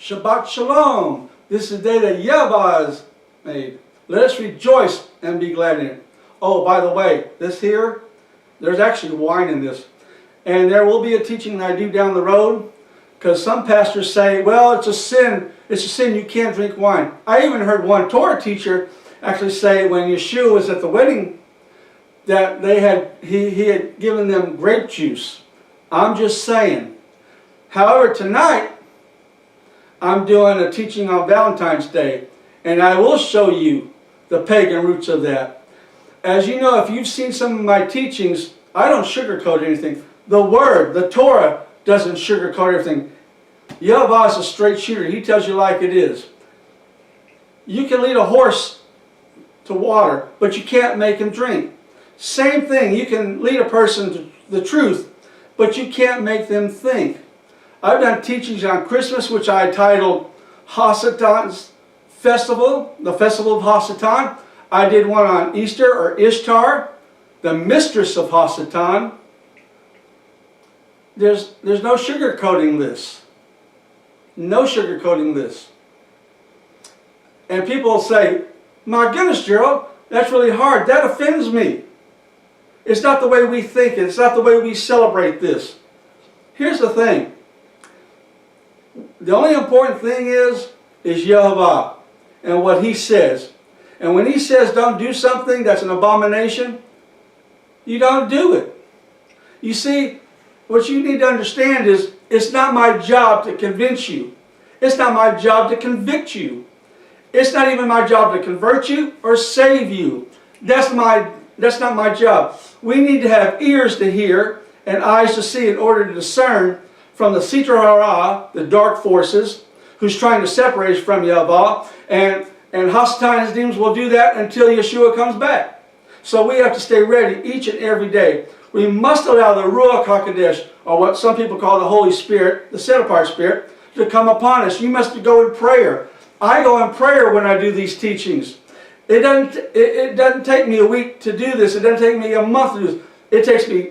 Shabbat Shalom. This is the day that Yahweh has made. Let us rejoice and be glad in it. Oh, by the way, this here, there's actually wine in this. And there will be a teaching that I do down the road, because some pastors say, well, it's a sin. It's a sin, you can't drink wine. I even heard one Torah teacher actually say when Yeshua was at the wedding that he had given them grape juice. I'm just saying. However, tonight, I'm doing a teaching on Valentine's Day, and I will show you the pagan roots of that. As you know, if you've seen some of my teachings, I don't sugarcoat anything. The Word, the Torah, doesn't sugarcoat everything. Yahweh is a straight shooter. He tells you like it is. You can lead a horse to water, but you can't make him drink. Same thing, you can lead a person to the truth, but you can't make them think. I've done teachings on Christmas, which I titled Hasatan's Festival, the Festival of Hasatan. I did one on Easter, or Ishtar, the mistress of Hasatan. There's no sugarcoating this. No sugarcoating this. And people say, my goodness, Gerald, that's really hard. That offends me. It's not the way we think. It's not the way we celebrate this. Here's the thing. The only important thing is Yahweh and what He says. And when He says don't do something that's an abomination, you don't do it. You see, what you need to understand is it's not my job to convince you. It's not my job to convict you. It's not even my job to convert you or save you. That's not my job. We need to have ears to hear and eyes to see in order to discern from the Sitra Hara, the dark forces, who's trying to separate us from Yahweh, and Hasatan and his demons will do that until Yeshua comes back. So we have to stay ready each and every day. We must allow the Ruach HaKodesh, or what some people call the Holy Spirit, the set-apart Spirit, to come upon us. You must go in prayer. I go in prayer when I do these teachings. It doesn't take me a week to do this. It doesn't take me a month to do this. It takes me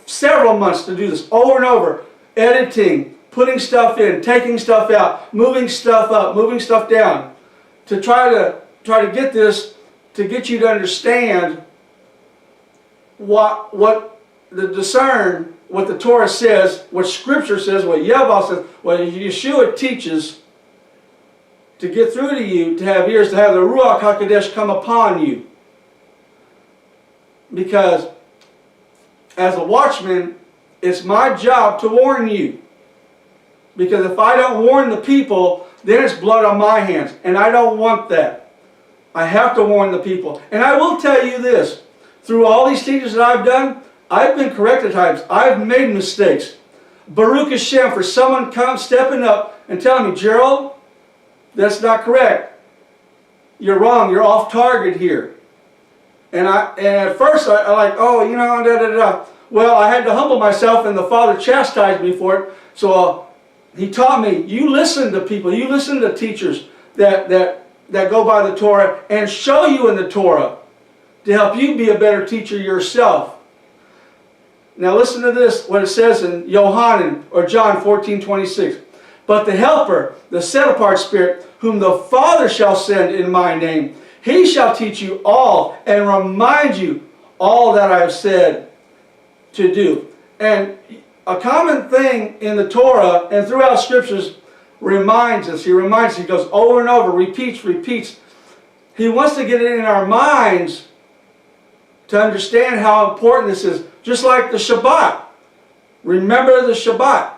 several months to do this over and over. Editing, putting stuff in, taking stuff out, moving stuff up, moving stuff down, to try to get this, to get you to understand discern what the Torah says, what Scripture says, what Yahweh says, what Yeshua teaches, to get through to you, to have ears, to have the Ruach HaKodesh come upon you. Because as a watchman, it's my job to warn you. Because if I don't warn the people, then it's blood on my hands. And I don't want that. I have to warn the people. And I will tell you this. Through all these teachings that I've done, I've been corrected at times. I've made mistakes. Baruch Hashem, for someone stepping up and telling me, Gerald, that's not correct. You're wrong. You're off target here. And at first I like, oh, you know, da da da. Well, I had to humble myself, and the Father chastised me for it. So He taught me, you listen to people, you listen to teachers that go by the Torah and show you in the Torah to help you be a better teacher yourself. Now listen to this, what it says in Yohanan or John 14:26. But the Helper, the set-apart Spirit, whom the Father shall send in my name, He shall teach you all and remind you all that I have said to do. And a common thing in the Torah and throughout Scriptures reminds us. He reminds us. He goes over and over, repeats. He wants to get it in our minds to understand how important this is. Just like the Shabbat. Remember the Shabbat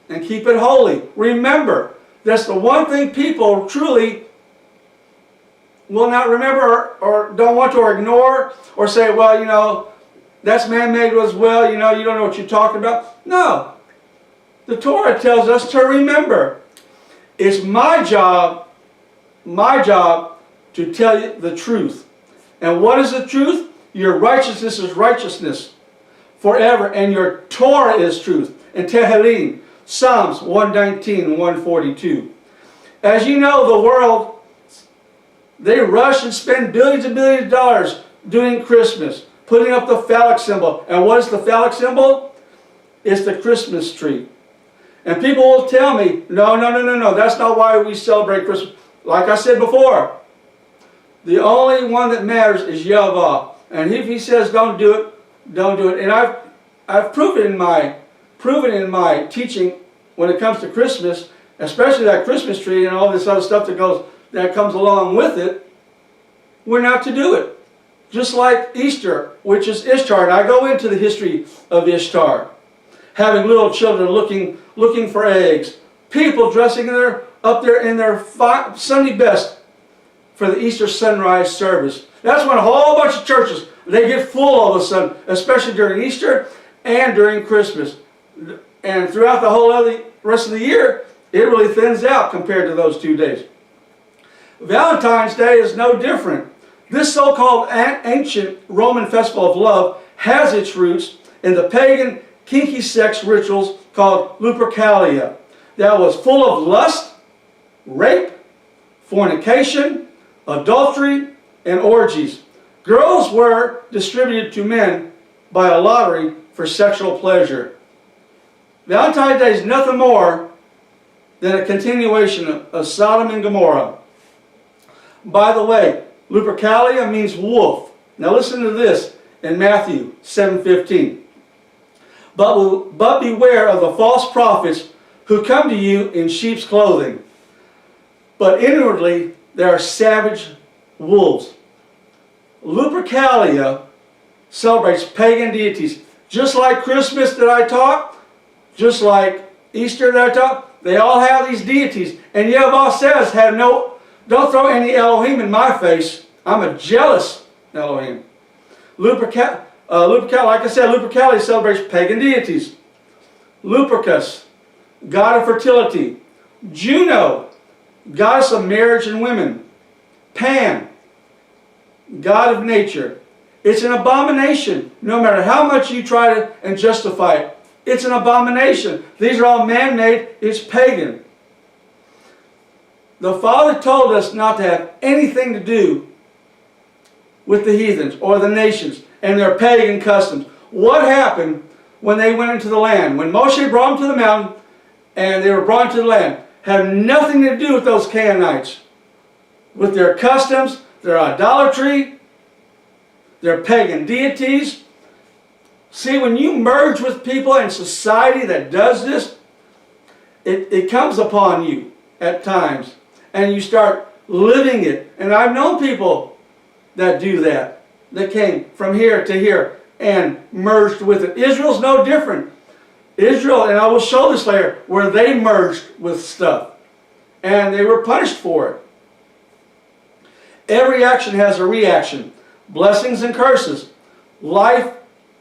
and keep it holy. Remember. That's the one thing people truly will not remember or don't want to, or ignore, or say, well, you know, that's man-made as well, you know, you don't know what you're talking about. No. The Torah tells us to remember. It's my job to tell you the truth. And what is the truth? Your righteousness is righteousness forever, and your Torah is truth. And Tehillim, Psalms 119 and 142. As you know, the world, they rush and spend billions and billions of dollars doing Christmas, putting up the phallic symbol. And what is the phallic symbol? It's the Christmas tree. And people will tell me, no, that's not why we celebrate Christmas. Like I said before, the only one that matters is Yahweh. And if he says don't do it, don't do it. And I've proven in my teaching when it comes to Christmas, especially that Christmas tree and all this other stuff that comes along with it, we're not to do it. Just like Easter, which is Ishtar. And I go into the history of Ishtar. Having little children looking for eggs. People dressing up there in their Sunday best for the Easter sunrise service. That's when a whole bunch of churches, they get full all of a sudden, especially during Easter and during Christmas. And throughout the whole other rest of the year, it really thins out compared to those 2 days. Valentine's Day is no different. This so-called ancient Roman festival of love has its roots in the pagan kinky sex rituals called Lupercalia that was full of lust, rape, fornication, adultery, and orgies. Girls were distributed to men by a lottery for sexual pleasure. Valentine's Day is nothing more than a continuation of Sodom and Gomorrah. By the way, Lupercalia means wolf. Now listen to this in Matthew 7:15. But beware of the false prophets who come to you in sheep's clothing, but inwardly they are savage wolves. Lupercalia celebrates pagan deities. Just like Christmas that I taught, just like Easter that I taught, they all have these deities. And Yahweh says, don't throw any Elohim in my face. I'm a jealous Elohim. Lupercalia, like I said, Lupercalia celebrates pagan deities. Lupercus, god of fertility. Juno, goddess of marriage and women. Pan, god of nature. It's an abomination. No matter how much you try to and justify it, it's an abomination. These are all man-made. It's pagan. The Father told us not to have anything to do with the heathens or the nations and their pagan customs. What happened when they went into the land? When Moshe brought them to the mountain and they were brought into the land, had nothing to do with those Canaanites, with their customs, their idolatry, their pagan deities. See, when you merge with people in society that does this, it comes upon you at times, and you start living it. And I've known people that do that, that came from here to here and merged with it. Israel's no different. Israel, and I will show this later, where they merged with stuff, and they were punished for it. Every action has a reaction. Blessings and curses. Life,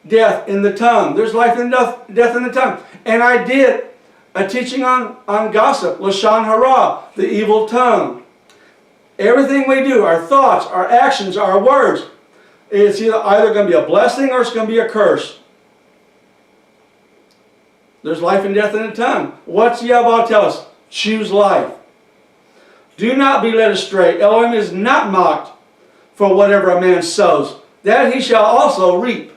death in the tongue. There's life and death in the tongue. And I did a teaching on gossip, Lashon Hara, the evil tongue. Everything we do, our thoughts, our actions, our words, it's either going to be a blessing or it's going to be a curse. There's life and death in the tongue. What's Yahweh tell us? Choose life. Do not be led astray. Elohim is not mocked. For whatever a man sows, that he shall also reap.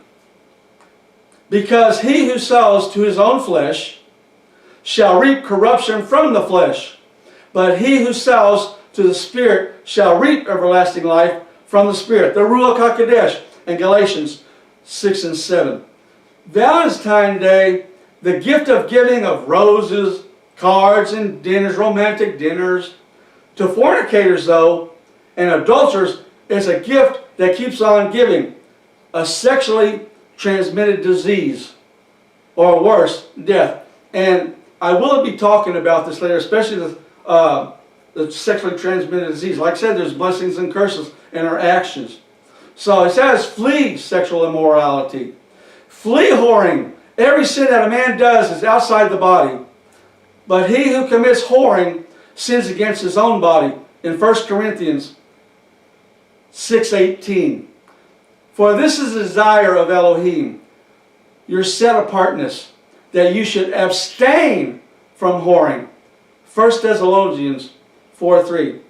Because he who sows to his own flesh shall reap corruption from the flesh. But he who sows to the Spirit shall reap everlasting life from the Spirit. The Ruach HaKodesh in Galatians 6 and 7. Valentine's Day, the gift of giving of roses, cards, and dinners, romantic dinners. To fornicators, though, and adulterers, is a gift that keeps on giving. A sexually transmitted disease, or worse, death. And I will be talking about this later, especially the sexually transmitted disease. Like I said, there's blessings and curses in our actions. So it says, flee sexual immorality. Flee whoring. Every sin that a man does is outside the body. But he who commits whoring sins against his own body. In 1 Corinthians 6:18. For this is the desire of Elohim, your set apartness, that you should abstain from whoring. 1 Thessalonians 4:3.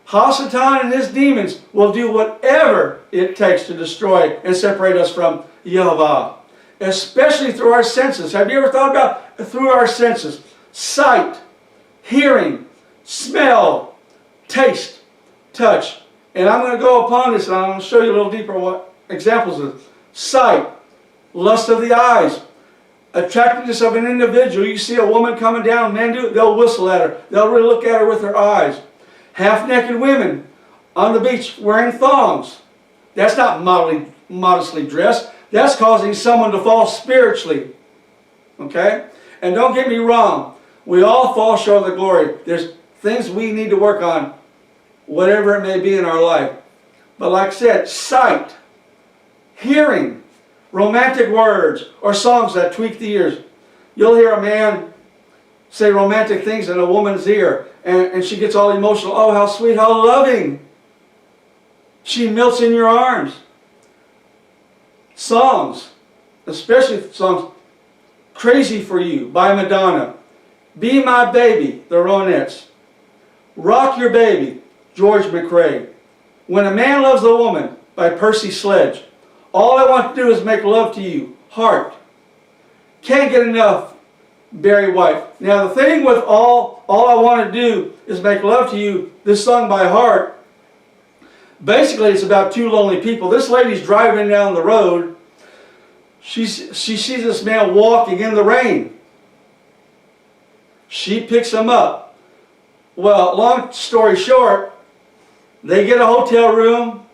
Hasatan and his demons will do whatever it takes to destroy and separate us from Yahweh, especially through our senses. Have you ever thought about through our senses: sight, hearing, smell, taste, touch. And I'm going to go upon this, and I'm going to show you a little deeper what examples of sight, lust of the eyes, attractiveness of an individual. You see a woman coming down, men do it, they'll whistle at her. They'll really look at her with their eyes. Half-naked women on the beach wearing thongs. That's not modestly dressed. That's causing someone to fall spiritually. Okay? And don't get me wrong. We all fall short of the glory. There's things we need to work on, whatever it may be in our life. But like I said, sight, hearing, romantic words, or songs that tweak the ears. You'll hear a man say romantic things in a woman's ear, and she gets all emotional. Oh, how sweet, how loving. She melts in your arms. Songs, especially songs, Crazy for You by Madonna. Be My Baby, the Ronettes. Rock Your Baby, George McRae. When a Man Loves a Woman by Percy Sledge. All I Want to Do Is Make Love to You, Heart. Can't Get Enough, Barry White. Now the thing with All I Want to Do Is Make Love to You, this song by Heart, basically it's about two lonely people. This lady's driving down the road. She sees this man walking in the rain. She picks him up. Well, long story short, they get a hotel room.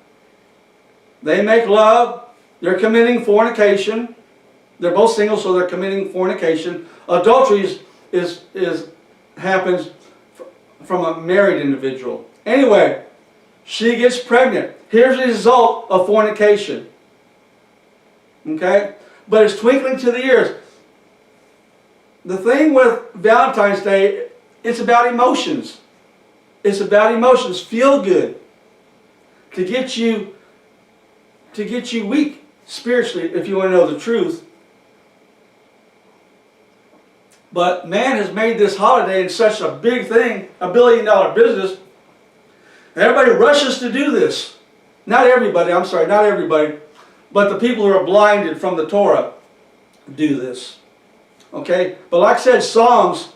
They make love. They're committing fornication. They're both single, so they're committing fornication. Adultery happens from a married individual. Anyway, she gets pregnant. Here's the result of fornication. Okay? But it's twinkling to the ears. The thing with Valentine's Day, it's about emotions. It's about emotions. Feel good. To get you weak spiritually, if you want to know the truth. But man has made this holiday in such a big thing, $1 billion business. Everybody rushes to do this. Not everybody, I'm sorry, not everybody. But the people who are blinded from the Torah do this. Okay? But like I said, songs,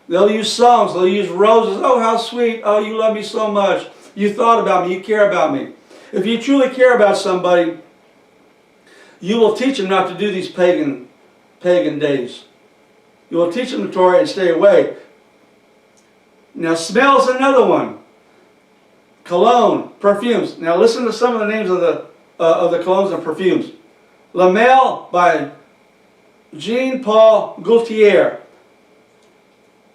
they'll use songs, they'll use roses. Oh, how sweet. Oh, you love me so much. You thought about me, you care about me. If you truly care about somebody, you will teach them not to do these pagan days. You will teach them the Torah and stay away. Now, smell is another one. Cologne, perfumes. Now, listen to some of the names of the colognes and perfumes. La Male by Jean-Paul Gaultier.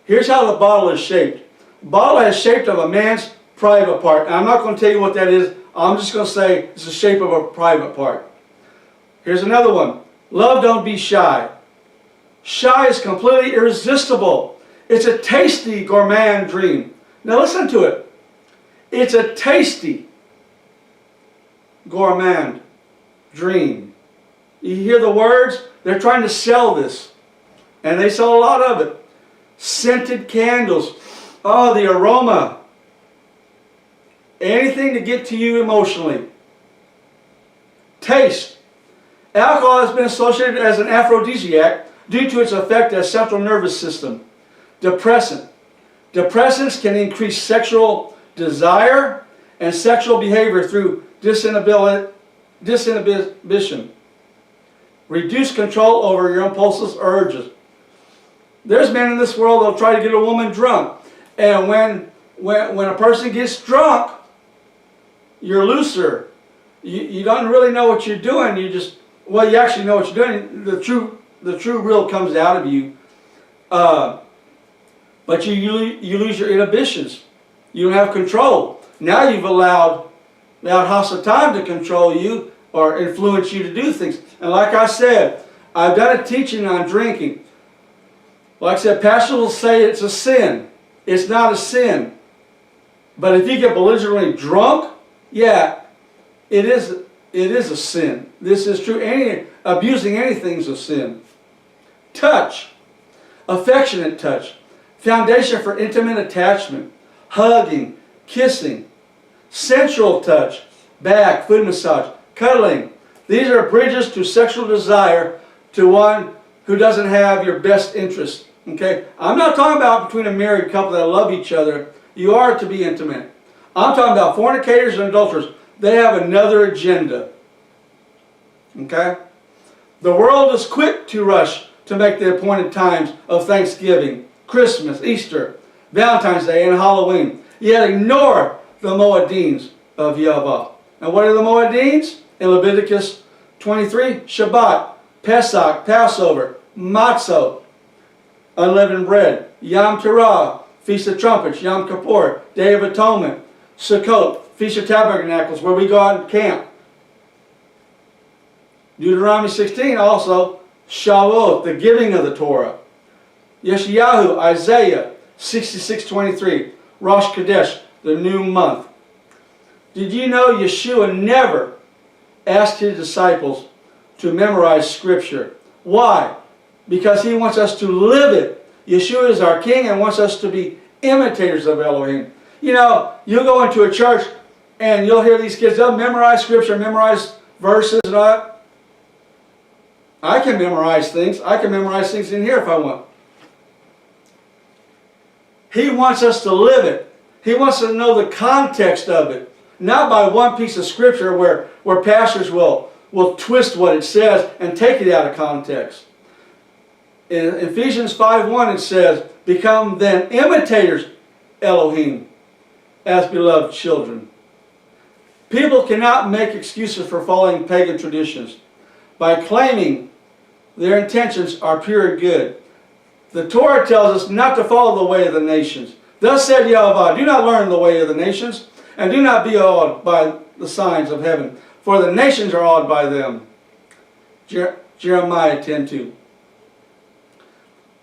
Here's how the bottle is shaped. The bottle has shape of a man's private part. And I'm not going to tell you what that is. I'm just going to say it's the shape of a private part. Here's another one. Love Don't Be Shy. Shy is completely irresistible. It's a tasty gourmand dream. Now listen to it. It's a tasty gourmand dream. You hear the words? They're trying to sell this. And they sell a lot of it. Scented candles. Oh, the aroma. Anything to get to you emotionally. Taste. Alcohol has been associated as an aphrodisiac due to its effect as central nervous system. Depressant. Depressants can increase sexual desire and sexual behavior through disinhibition. Reduce control over your impulsive urges. There's men in this world that'll try to get a woman drunk. And when a person gets drunk, you're looser. You don't really know what you're doing. You actually know what you're doing. The true real comes out of you. But you lose your inhibitions. You don't have control. Now you've allowed Hasatan to control you or influence you to do things. And like I said, I've done a teaching on drinking. Like I said, pastors will say it's a sin. It's not a sin. But if you get belligerently drunk, yeah, it is a sin. This is true. Abusing anything is a sin. Touch. Affectionate touch. Foundation for intimate attachment. Hugging. Kissing. Sensual touch. Back. Foot massage. Cuddling. These are bridges to sexual desire to one who doesn't have your best interest. Okay? I'm not talking about between a married couple that love each other. You are to be intimate. I'm talking about fornicators and adulterers. They have another agenda. Okay? The world is quick to rush to make the appointed times of Thanksgiving, Christmas, Easter, Valentine's Day, and Halloween. Yet ignore the Moedines of Yahweh. And what are the Moedines? In Leviticus 23, Shabbat, Pesach, Passover, Matzot, unleavened bread, Yom Teruah, Feast of Trumpets, Yom Kippur, Day of Atonement, Sukkot, Feast of Tabernacles, where we go out and camp. Deuteronomy 16 also, Shavuot, the giving of the Torah. Yeshayahu, Isaiah 66:23, Rosh Chodesh, the new month. Did you know Yeshua never asked his disciples to memorize Scripture? Why? Because he wants us to live it. Yeshua is our King and wants us to be imitators of Elohim. You know, you'll go into a church and you'll hear these kids, they'll memorize Scripture, memorize verses and all that. I can memorize things. I can memorize things in here if I want. He wants us to live it. He wants us to know the context of it. Not by one piece of Scripture where pastors will twist what it says and take it out of context. In Ephesians 5:1 it says, become then imitators, Elohim, as beloved children. People cannot make excuses for following pagan traditions by claiming their intentions are pure and good. The Torah tells us not to follow the way of the nations. Thus said Yahweh, do not learn the way of the nations, and do not be awed by the signs of heaven, for the nations are awed by them. Jeremiah 10:2.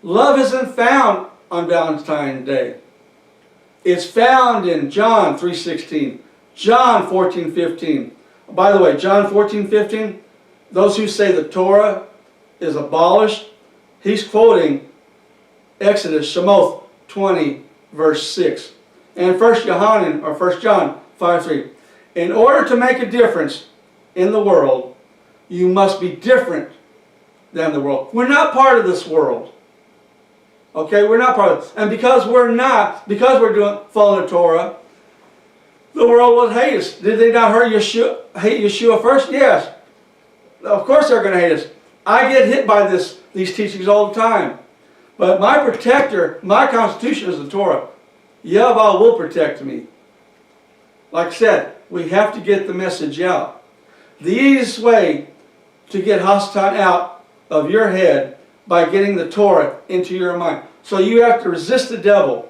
Love isn't found on Valentine's Day. It's found in John 3:16, John 14:15. By the way, John 14:15, those who say the Torah is abolished, he's quoting Exodus, Shemoth 20, verse 6. And 1 John 5:3. In order to make a difference in the world, you must be different than the world. We're not part of this world. Okay, we're not part of it. And because we're not, because we're following the Torah, the world will hate us. Did they not hate Yeshua first? Yes. Of course they're going to hate us. I get hit by these teachings all the time. But my protector, my constitution is the Torah. Yahweh will protect me. Like I said, we have to get the message out. The easiest way to get Hasatan out of your head by getting the Torah into your mind. So you have to resist the devil.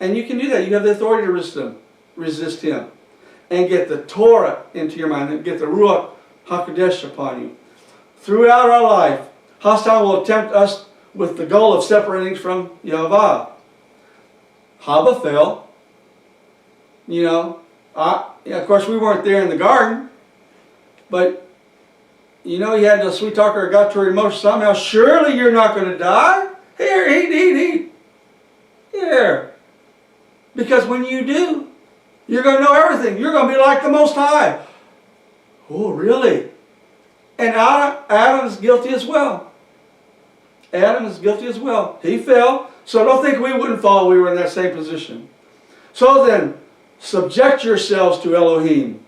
And you can do that. You have the authority to resist him. And get the Torah into your mind. And get the Ruach HaKodesh upon you. Throughout our life, Hasatan will tempt us with the goal of separating from Yahweh. Hava fell. You know, of course we weren't there in the garden. But you know, he had the sweet talker got to her emotion somehow. Surely you're not going to die. Here, eat. Here. Because when you do, you're going to know everything. You're going to be like the Most High. Oh, really? And Adam is guilty as well. Adam is guilty as well. He fell. So don't think we wouldn't fall. We were in that same position. So then, subject yourselves to Elohim.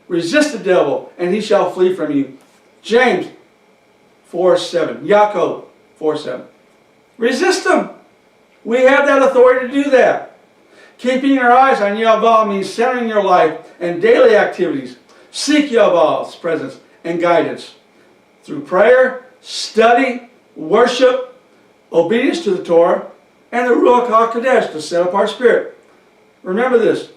Resist the devil, and he shall flee from you. James 4:7. Yaakov 4:7. Resist him. We have that authority to do that. Keeping your eyes on Yahweh means centering your life and daily activities. Seek Yahweh's presence and guidance through prayer, study, worship, obedience to the Torah, and the Ruach HaKodesh to set up our spirit. Remember this.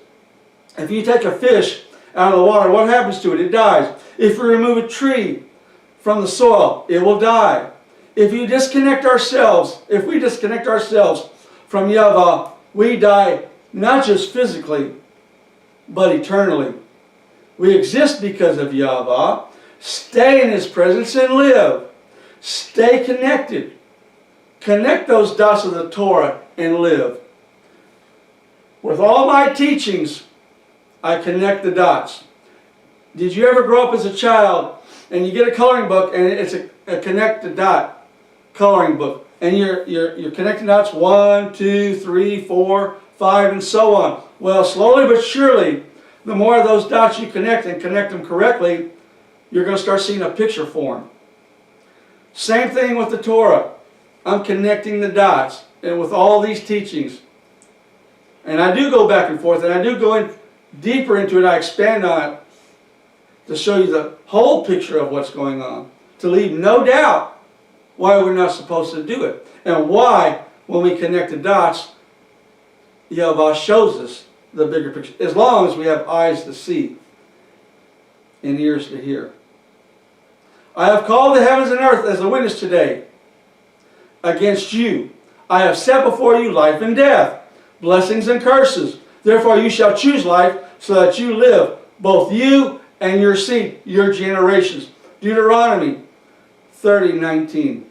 If you take a fish out of the water, what happens to it? It dies. If we remove a tree from the soil, it will die. If we disconnect ourselves from Yahweh, we die not just physically, but eternally. We exist because of Yahweh. Stay in His presence and live. Stay connected. Connect those dots of the Torah and live. With all my teachings, I connect the dots. Did you ever grow up as a child and you get a coloring book, and it's a connect the dot coloring book, and you're connecting dots 1, 2, 3, 4, 5, and so on. Well, slowly but surely, the more of those dots you connect and connect them correctly, you're going to start seeing a picture form. Same thing with the Torah. I'm connecting the dots, and with all these teachings. And I do go back and forth, and I do go in deeper into it. I expand on it to show you the whole picture of what's going on, to leave no doubt why we're not supposed to do it, and why, when we connect the dots, Yahweh shows us the bigger picture, as long as we have eyes to see and ears to hear. I have called the heavens and earth as a witness today against you. I have set before you life and death, blessings and curses. Therefore you shall choose life, so that you live, both you and your seed, your generations. Deuteronomy 30:19.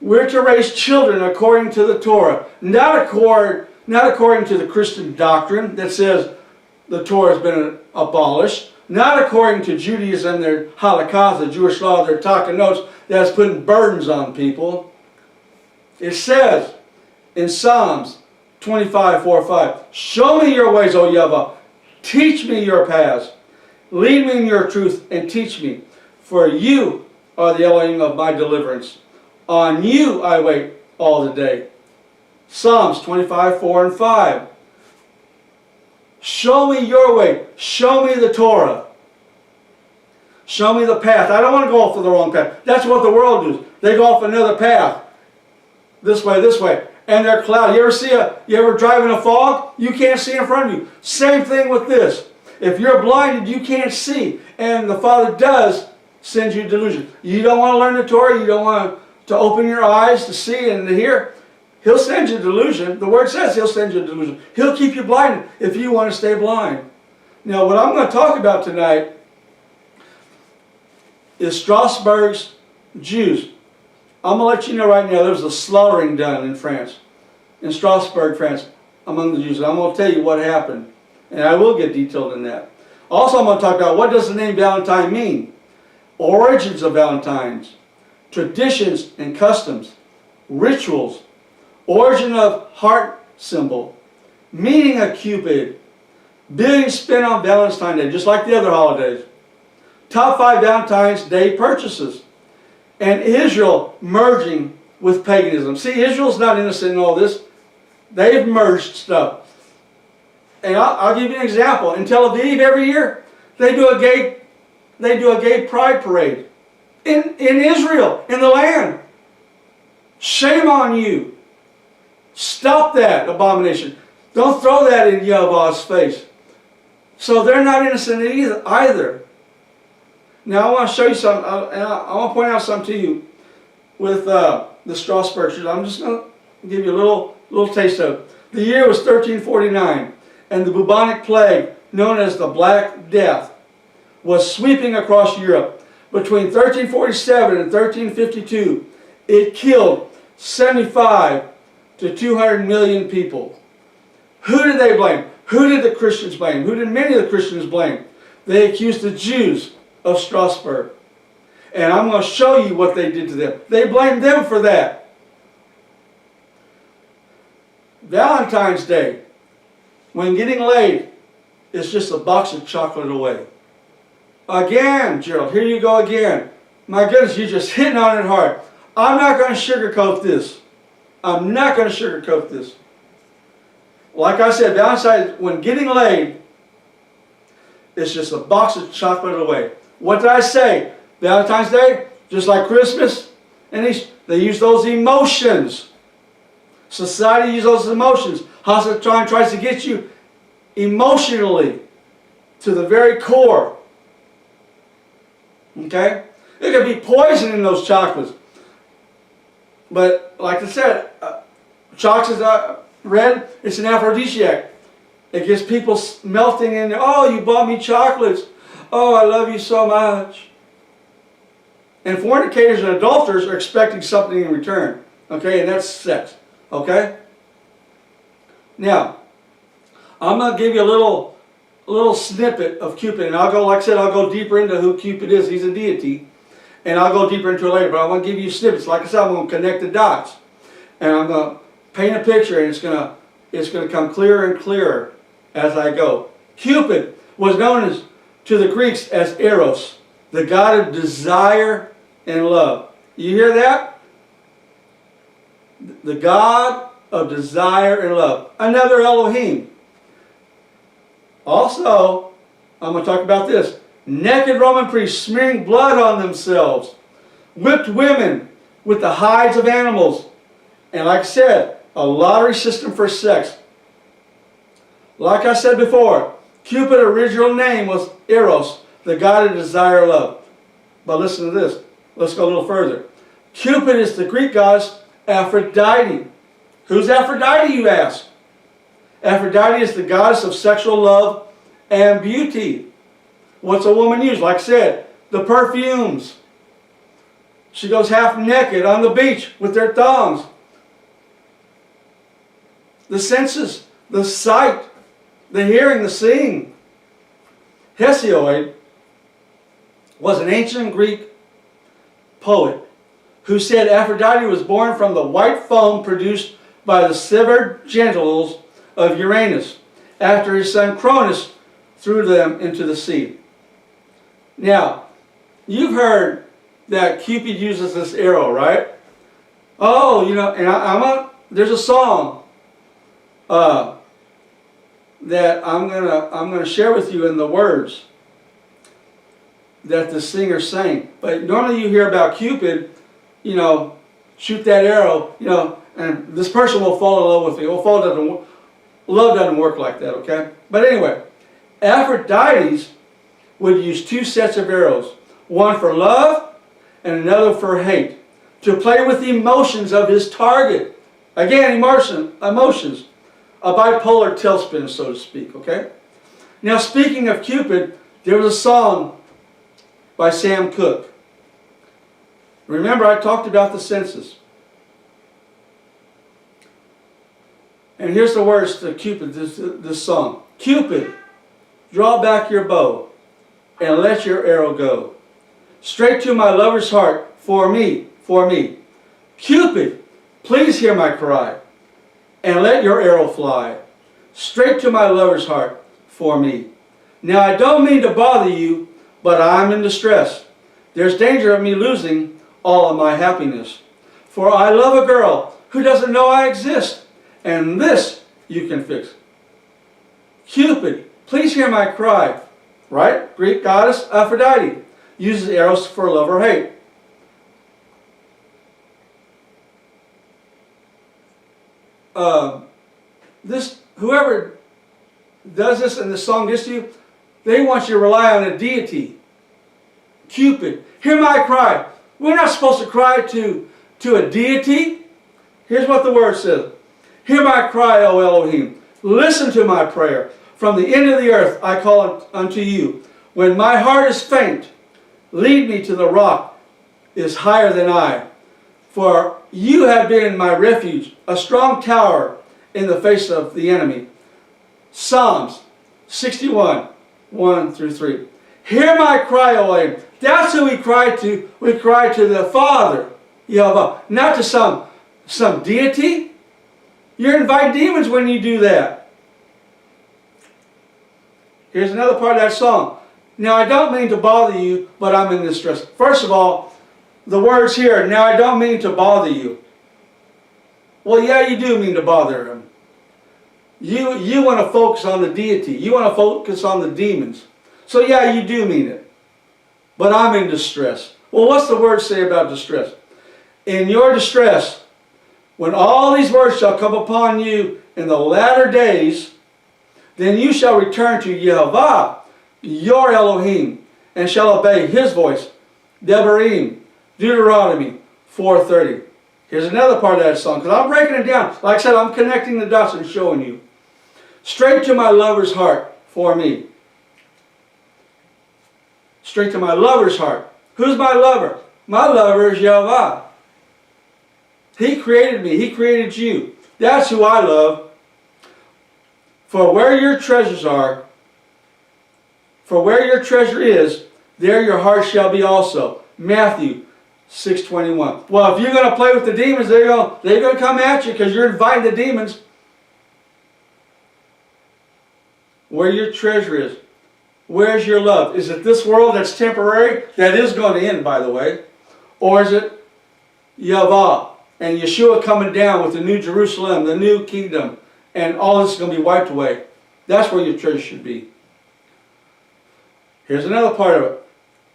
We're to raise children according to the Torah, not according to the Christian doctrine that says the Torah has been abolished, not according to Judaism, their halakha, the Jewish law, their Taka notes that's putting burdens on people. It says in Psalms 25:4-5, show me your ways, O Yahweh, teach me your paths, lead me in your truth and teach me, for you are the Elohim of my deliverance. On you I wait all the day. Psalms 25:4-5. Show me your way. Show me the Torah. Show me the path. I don't want to go off the wrong path. That's what the world does. They go off another path. This way. And they're cloudy. You ever drive in a fog? You can't see in front of you. Same thing with this. If you're blinded, you can't see. And the Father does send you delusion. You don't want to learn the Torah. You don't want to open your eyes to see and to hear. He'll send you delusion. The Word says He'll send you delusion. He'll keep you blind if you want to stay blind. Now, what I'm going to talk about tonight is Strasbourg's Jews. I'm going to let you know right now, there was a slaughtering done in France, in Strasbourg, France, among the Jews. And I'm going to tell you what happened. And I will get detailed in that. Also, I'm going to talk about what does the name Valentine mean? Origins of Valentines, traditions and customs, rituals, origin of heart symbol, meaning of Cupid, billions spent on Valentine's Day, just like the other holidays, top 5 Valentine's Day purchases, and Israel merging with paganism. See, Israel's not innocent in all this. They've merged stuff. And I'll give you an example. In Tel Aviv every year, they do a gay pride parade. In Israel, in the land. Shame on you. Stop that abomination. Don't throw that in Yahweh's face. So they're not innocent either. Now I want to show you something. I want to point out something to you with the Strasbourg Jews. I'm just going to give you a little taste of it. The year was 1349, and the bubonic plague, known as the Black Death, was sweeping across Europe. Between 1347 and 1352, it killed 75 to 200 million people. Who did they blame? Who did the Christians blame? Who did many of the Christians blame? They accused the Jews of Strasbourg. And I'm going to show you what they did to them. They blamed them for that. Valentine's Day, when getting laid, is just a box of chocolate away. Again, Gerald, here you go again. My goodness, you're just hitting on it hard. I'm not going to sugarcoat this. I'm not going to sugarcoat this. Like I said, Valentine's, when getting laid, it's just a box of chocolate away. What did I say? Valentine's Day, just like Christmas and Easter, they use those emotions. Society uses those emotions. Hasatan tries to get you emotionally to the very core. Okay? There could be poison in those chocolates. But like I said, chocolate's red, it's an aphrodisiac. It gets people melting in there. Oh, you bought me chocolates. Oh, I love you so much. And fornicators and adulterers are expecting something in return. Okay, and that's sex. Okay? Now, I'm going to give you a little little snippet of Cupid, and I'll go, like I said, I'll go deeper into who Cupid is. He's a deity, and I'll go deeper into it later, but I want to give you snippets. Like I said, I'm going to connect the dots, and I'm going to paint a picture, and it's going to come clearer and clearer as I go. Cupid was known as, to the Greeks, as Eros, the god of desire and love. You hear that? The god of desire and love. Another Elohim. Also, I'm going to talk about this. Naked Roman priests smearing blood on themselves. Whipped women with the hides of animals. And like I said, a lottery system for sex. Like I said before, Cupid's original name was Eros, the god of desire and love. But listen to this. Let's go a little further. Cupid is the Greek goddess Aphrodite. Who's Aphrodite, you ask? Aphrodite is the goddess of sexual love and beauty. What's a woman use? Like I said, the perfumes. She goes half naked on the beach with their thongs. The senses, the sight, the hearing, the seeing. Hesiod was an ancient Greek poet who said Aphrodite was born from the white foam produced by the severed genitals of Uranus after his son Cronus threw them into the sea. Now, you've heard that Cupid uses this arrow, right? Oh, you know, and there's a song that I'm gonna share with you in the words that the singer sang. But normally you hear about Cupid, you know, shoot that arrow, you know, and this person will fall in love with me. Well, love doesn't work like that, okay? But anyway, Aphrodite would use two sets of arrows, one for love and another for hate, to play with the emotions of his target. Again, emotions, a bipolar tailspin, so to speak, okay? Now, speaking of Cupid, there was a song by Sam Cooke. Remember, I talked about the senses. And here's the words to Cupid, this song. Cupid, draw back your bow and let your arrow go. Straight to my lover's heart, for me, for me. Cupid, please hear my cry and let your arrow fly. Straight to my lover's heart, for me. Now I don't mean to bother you, but I'm in distress. There's danger of me losing all of my happiness. For I love a girl who doesn't know I exist. And this you can fix. Cupid, please hear my cry. Right? Greek goddess Aphrodite uses arrows for love or hate. Whoever does this and this song gets to you, they want you to rely on a deity. Cupid, hear my cry. We're not supposed to cry to a deity. Here's what the word says. Hear my cry, O Elohim. Listen to my prayer. From the end of the earth I call unto you. When my heart is faint, lead me to the rock is higher than I. For you have been my refuge, a strong tower in the face of the enemy. Psalms 61, 1 through 3. Hear my cry, O Elohim. That's who we cry to. We cry to the Father, Yahweh, not to some deity. You're inviting demons when you do that. Here's another part of that song. Now I don't mean to bother you, but I'm in distress. First of all, the words here, now I don't mean to bother you. Well, yeah, you do mean to bother him. You want to focus on the deity. You want to focus on the demons. So yeah, you do mean it. But I'm in distress. Well, what's the word say about distress? In your distress, when all these words shall come upon you in the latter days, then you shall return to Yehovah, your Elohim, and shall obey his voice. Devarim, Deuteronomy 4:30. Here's another part of that song, because I'm breaking it down. Like I said, I'm connecting the dots and showing you. Straight to my lover's heart, for me. Straight to my lover's heart. Who's my lover? My lover is Yehovah. He created me. He created you. That's who I love. For where your treasures are, For where your treasure is, there your heart shall be also. Matthew 6:21. Well, if you're going to play with the demons, they're going to come at you because you're inviting the demons. Where your treasure is, where's your love? Is it this world that's temporary? That is going to end, by the way. Or is it Yahweh and Yeshua coming down with the new Jerusalem, the new kingdom, and all this is going to be wiped away? That's where your treasure should be. Here's another part of it.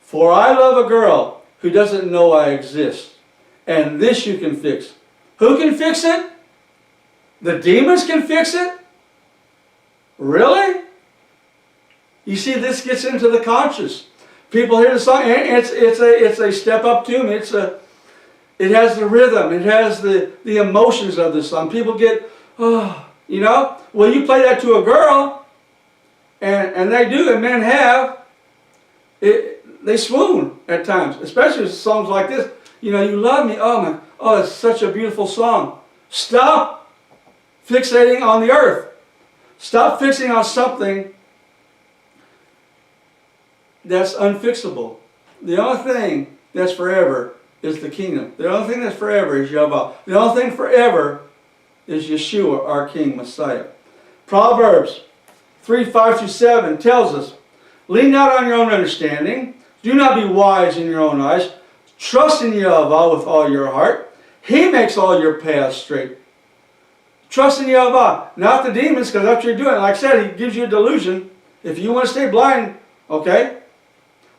For I love a girl who doesn't know I exist. And this you can fix. Who can fix it? The demons can fix it? Really? You see, this gets into the conscious. People hear the song, and it's a step up tune. It has the rhythm. It has the emotions of the song. People get, oh, you know. Well, you play that to a girl, and they do, and men have. They swoon at times, especially with songs like this. You know, you love me. Oh man, oh, it's such a beautiful song. Stop fixating on the earth. Stop fixing on something that's unfixable. The only thing that's forever is the kingdom. The only thing that's forever is Yahweh. The only thing forever is Yeshua, our King, Messiah. Proverbs 3:5-7 tells us, lean not on your own understanding. Do not be wise in your own eyes. Trust in Yahweh with all your heart. He makes all your paths straight. Trust in Yahweh, not the demons, because that's what you're doing. Like I said, he gives you a delusion. If you want to stay blind, okay?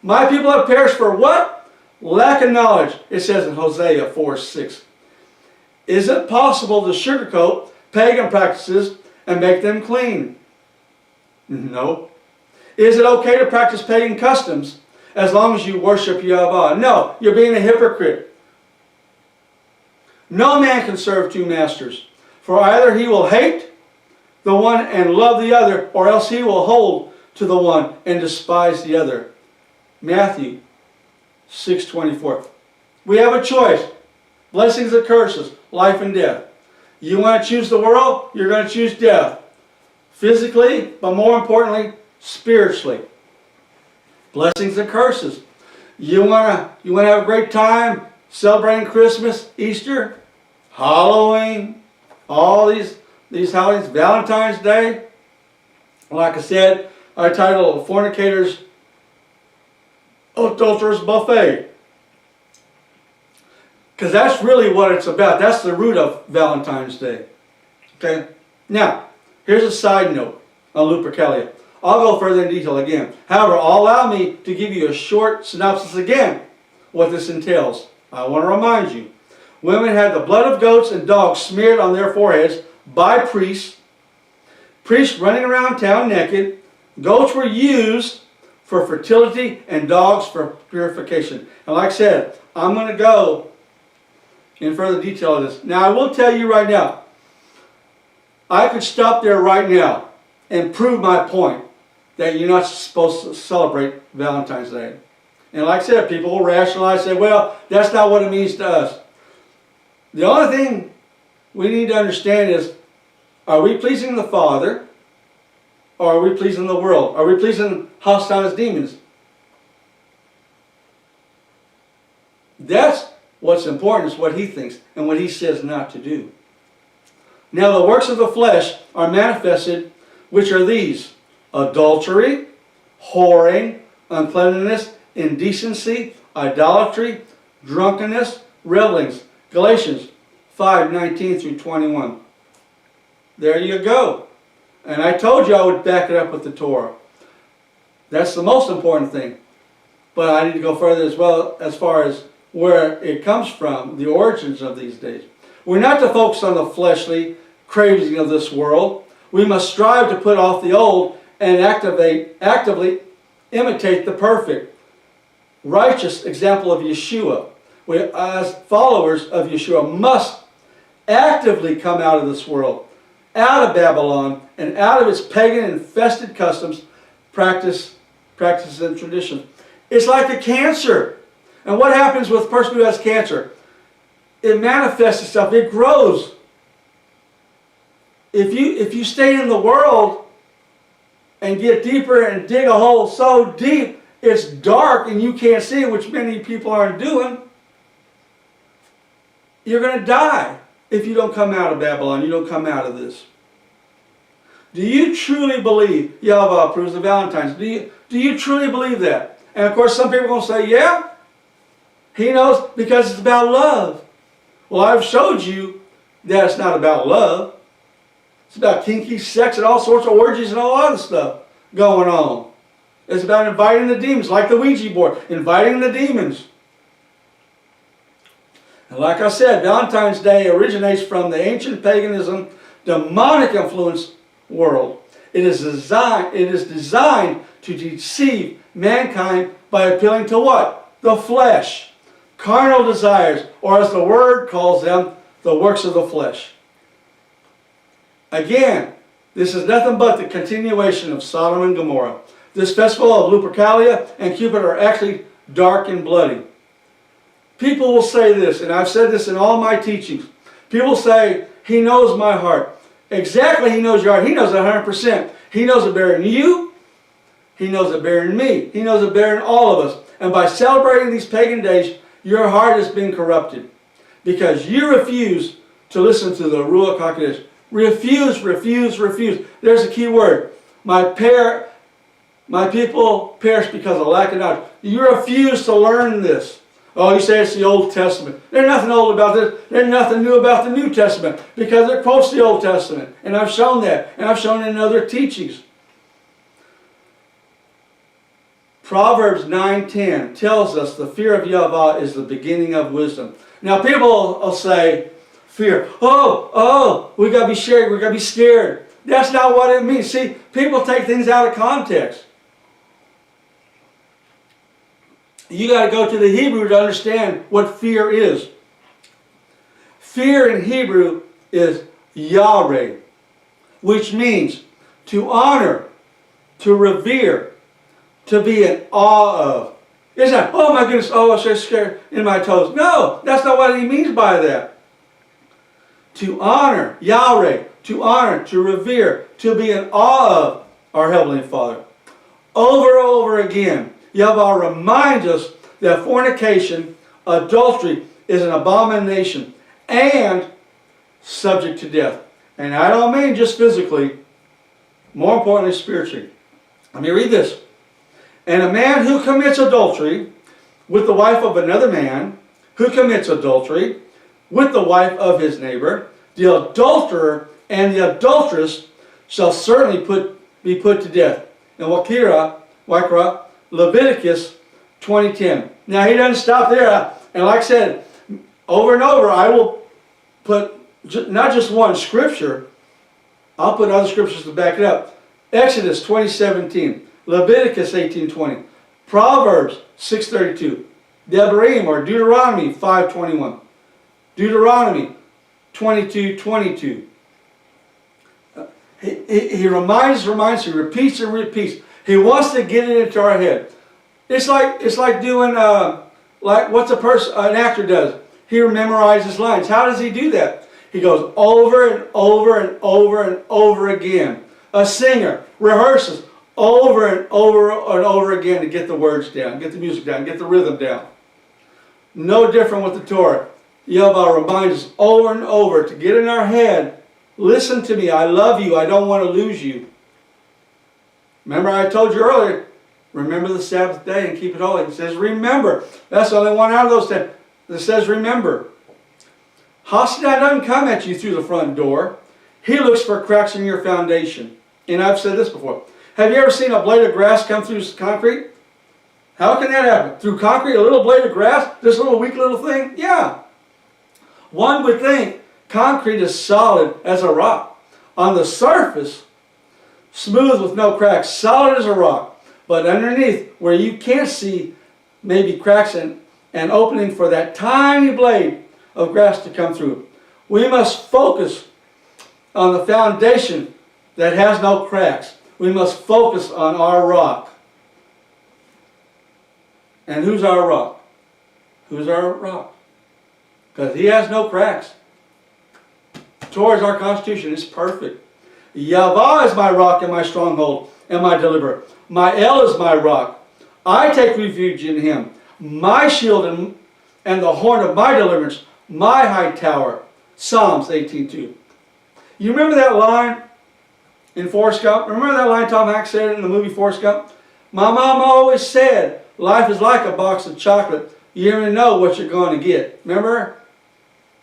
My people have perished for what? Lack of knowledge. It says in Hosea 4:6. Is it possible to sugarcoat pagan practices and make them clean? No. Is it okay to practice pagan customs as long as you worship Yahweh? No, you're being a hypocrite. No man can serve two masters, for either he will hate the one and love the other, or else he will hold to the one and despise the other. Matthew 6:24. We have a choice. Blessings and curses, life and death. You want to choose the world, you're going to choose death. Physically, but more importantly, spiritually. Blessings and curses. You want to have a great time celebrating Christmas, Easter, Halloween, all these holidays, Valentine's Day. Like I said, I titled Fornicator's Adulteror's Buffet. Because that's really what it's about. That's the root of Valentine's Day. Okay? Now, here's a side note on Lupercalia. I'll go further in detail again. However, allow me to give you a short synopsis again what this entails. I want to remind you. Women had the blood of goats and dogs smeared on their foreheads by priests. Priests running around town naked. Goats were used for fertility and dogs for purification. And like I said, I'm going to go in further detail of this. Now, I will tell you right now, I could stop there right now and prove my point that you're not supposed to celebrate Valentine's Day. And like I said, people will rationalize, say, well, that's not what it means to us. The only thing we need to understand is, are we pleasing the Father, or are we pleasing the world? Are we pleasing hostile demons? That's what's important, is what he thinks and what he says not to do. Now the works of the flesh are manifested, which are these: adultery, whoring, uncleanness, indecency, idolatry, drunkenness, revelings. Galatians 5:19-21. There you go. And I told you I would back it up with the Torah. That's the most important thing. But I need to go further as well as far as where it comes from, the origins of these days. We're not to focus on the fleshly craving of this world. We must strive to put off the old and actively imitate the perfect, righteous example of Yeshua. We, as followers of Yeshua, must actively come out of this world, out of Babylon, and out of its pagan-infested customs, practices, and traditions. It's like a cancer. And what happens with a person who has cancer? It manifests itself. It grows. If you stay in the world, and get deeper and dig a hole so deep it's dark and you can't see it, which many people aren't doing, you're going to die if you don't come out of Babylon, you don't come out of this. Do you truly believe Yahweh approves the Valentines? Do you truly believe that? And of course some people are going to say, yeah, he knows because it's about love. Well, I've showed you that it's not about love. It's about kinky sex and all sorts of orgies and all other stuff going on. It's about inviting the demons, like the Ouija board, inviting the demons. And like I said, Valentine's Day originates from the ancient paganism, demonic influence world. It is designed to deceive mankind by appealing to what? The flesh. Carnal desires, or as the Word calls them, the works of the flesh. Again, this is nothing but the continuation of Sodom and Gomorrah. This festival of Lupercalia and Cupid are actually dark and bloody. People will say this, and I've said this in all my teachings. People say, he knows my heart. Exactly, he knows your heart. He knows it 100%. He knows it better than you. He knows it better than me. He knows it better than all of us. And by celebrating these pagan days, your heart has been corrupted. Because you refuse to listen to the Ruach HaKodesh. Refuse, refuse, refuse. There's a key word. My people perish because of lack of knowledge. You refuse to learn this. Oh, you say it's the Old Testament. There's nothing old about this. There's nothing new about the New Testament because it quotes the Old Testament. And I've shown that. And I've shown it in other teachings. Proverbs 9:10 tells us the fear of Yahweh is the beginning of wisdom. Now people will say, fear. Oh, we got to be scared. We got to be scared. That's not what it means. See, people take things out of context. You got to go to the Hebrew to understand what fear is. Fear in Hebrew is Yahweh, which means to honor, to revere, to be in awe of. It's not, oh my goodness, oh, I'm so scared in my toes. No, that's not what he means by that. To honor Yahweh, to honor, to revere, to be in awe of our Heavenly Father. Over and over again, Yahweh reminds us that fornication, adultery, is an abomination and subject to death. And I don't mean just physically, more importantly spiritually. Let me read this. And a man who commits adultery with the wife of another man, who commits adultery with the wife of his neighbor, the adulterer and the adulteress shall certainly be put to death. And Wakira, Leviticus 20:10. Now he doesn't stop there. And like I said, over and over, I will put not just one scripture, I'll put other scriptures to back it up. Exodus 20:17, Leviticus 18:20, Proverbs 6:32, Devarim or Deuteronomy 5:21, Deuteronomy 22:22. He reminds, he repeats and repeats. He wants to get it into our head. It's like doing like what an actor does. He memorizes lines. How does he do that? He goes over and over and over and over again. A singer rehearses over and over and over again to get the words down, get the music down, get the rhythm down. No different with the Torah. Yahweh reminds us over and over to get in our head, listen to me, I love you, I don't want to lose you. Remember I told you earlier, remember the Sabbath day and keep it holy. It says remember. That's the only one out of those 10 that says remember. Hashanah doesn't come at you through the front door. He looks for cracks in your foundation. And I've said this before. Have you ever seen a blade of grass come through concrete? How can that happen? Through concrete, a little blade of grass? This little weak little thing? Yeah. One would think concrete is solid as a rock. On the surface, smooth with no cracks, solid as a rock. But underneath, where you can't see maybe cracks and an opening for that tiny blade of grass to come through. We must focus on the foundation that has no cracks. We must focus on our rock. And who's our rock? Who's our rock? Because he has no cracks. Torah is our constitution. It's perfect. Yahweh is my rock and my stronghold, and my deliverer. My El is my rock. I take refuge in him. My shield and the horn of my deliverance, my high tower. Psalms 18:2. You remember that line in Forrest Gump? Remember that line Tom Hanks said in the movie Forrest Gump? My mom always said, life is like a box of chocolate. You never know what you're going to get. Remember?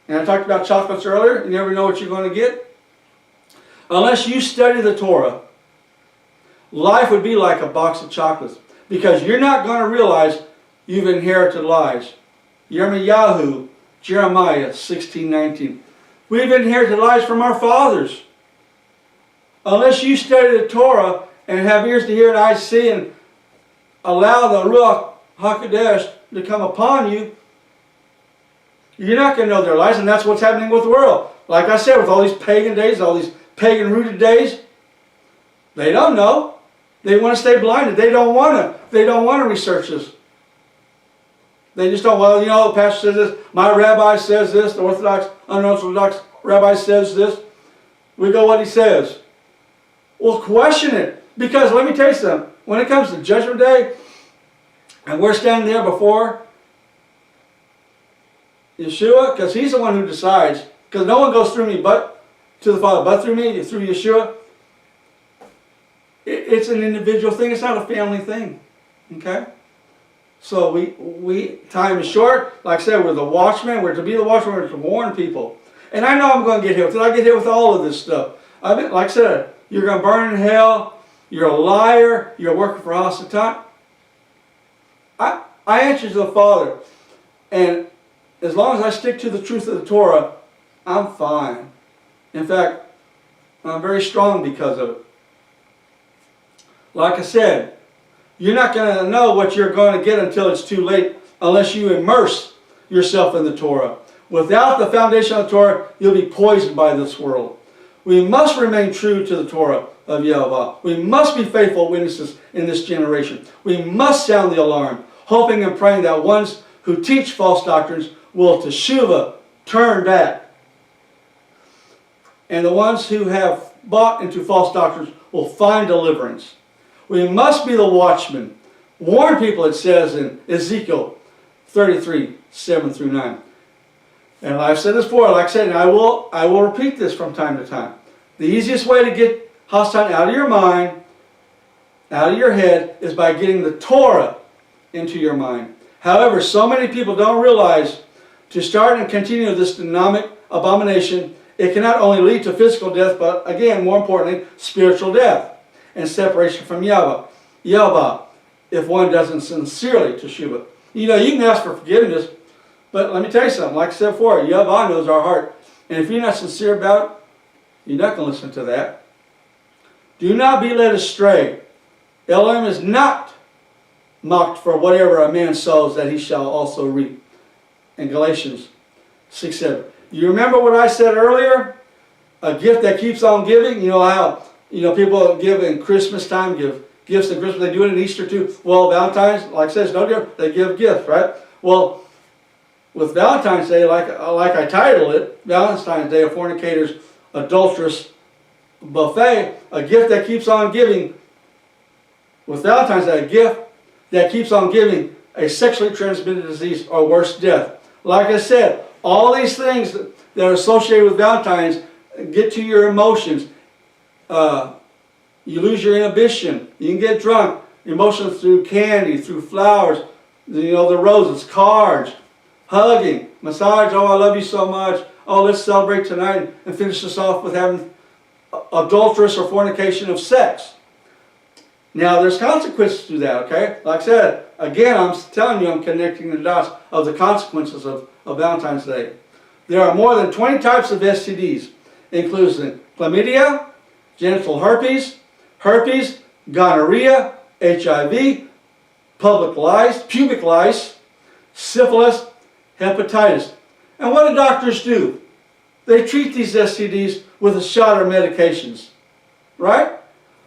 And I talked about chocolates earlier. You never know what you're going to get. Unless you study the Torah, life would be like a box of chocolates. Because you're not going to realize you've inherited lies. Yirmiyahu, Jeremiah 16:19. We've inherited lies from our fathers. Unless you study the Torah and have ears to hear and eyes to see and allow the Ruach HaKodesh to come upon you, you're not going to know their lies, and that's what's happening with the world. Like I said, with all these pagan days, all these pagan-rooted days, they don't know. They want to stay blinded. They don't want to research this. They just don't, well, you know, the pastor says this, my rabbi says this, the Orthodox, unorthodox rabbi says this. We go what he says. Well, question it. Because let me tell you something. When it comes to Judgment Day, and we're standing there before Yeshua, because he's the one who decides, because no one goes through me but to the Father, but through me, through Yeshua. It's an individual thing. It's not a family thing. Okay? So time is short. Like I said, we're the watchmen. We're to be the watchmen. We're to warn people. And I know I'm going to get hit with it. I get hit with all of this stuff. I mean, like I said, you're going to burn in hell. You're a liar. You're working for Hasatan. I answer to the Father. And as long as I stick to the truth of the Torah, I'm fine. In fact, I'm very strong because of it. Like I said, you're not going to know what you're going to get until it's too late unless you immerse yourself in the Torah. Without the foundation of the Torah, you'll be poisoned by this world. We must remain true to the Torah of Yahweh. We must be faithful witnesses in this generation. We must sound the alarm, hoping and praying that ones who teach false doctrines will teshuvah, turn back. And the ones who have bought into false doctrines will find deliverance. We must be the watchmen. Warn people, it says in Ezekiel 33, 7 through 9. And I've said this before, like I said, and I will repeat this from time to time. The easiest way to get Hasatan out of your mind, out of your head, is by getting the Torah into your mind. However, so many people don't realize to start and continue this dynamic abomination, it can not only lead to physical death, but again, more importantly, spiritual death and separation from Yahweh, if one doesn't sincerely teshuvah. You know, you can ask for forgiveness, but let me tell you something. Like I said before, Yahweh knows our heart. And if you're not sincere about it, you're not going to listen to that. Do not be led astray. Elohim is not mocked, for whatever a man sows, that he shall also reap. In Galatians 6:7. You remember what I said earlier? A gift that keeps on giving. You know how people give in Christmas time, give gifts at Christmas. They do it in Easter too. Well, Valentines, like I said, it's no different. They give gifts, right? Well, with Valentine's Day, like I titled it, Valentine's Day, a fornicator's adulterous buffet, a gift that keeps on giving. With Valentine's Day, a gift that keeps on giving, a sexually transmitted disease or worse, death. Like I said, all these things that are associated with Valentine's get to your emotions. You lose your inhibition. You can get drunk. Emotions through candy, through flowers, the roses, cards, hugging, massage. Oh, I love you so much. Oh, let's celebrate tonight and finish this off with having adulterous or fornication of sex. Now, there's consequences to that, okay? Like I said, again, I'm telling you, I'm connecting the dots of the consequences of Valentine's Day. There are more than 20 types of STDs, including chlamydia, genital herpes, gonorrhea, HIV, pubic lice, syphilis, hepatitis. And what do doctors do? They treat these STDs with a shot of medications, right?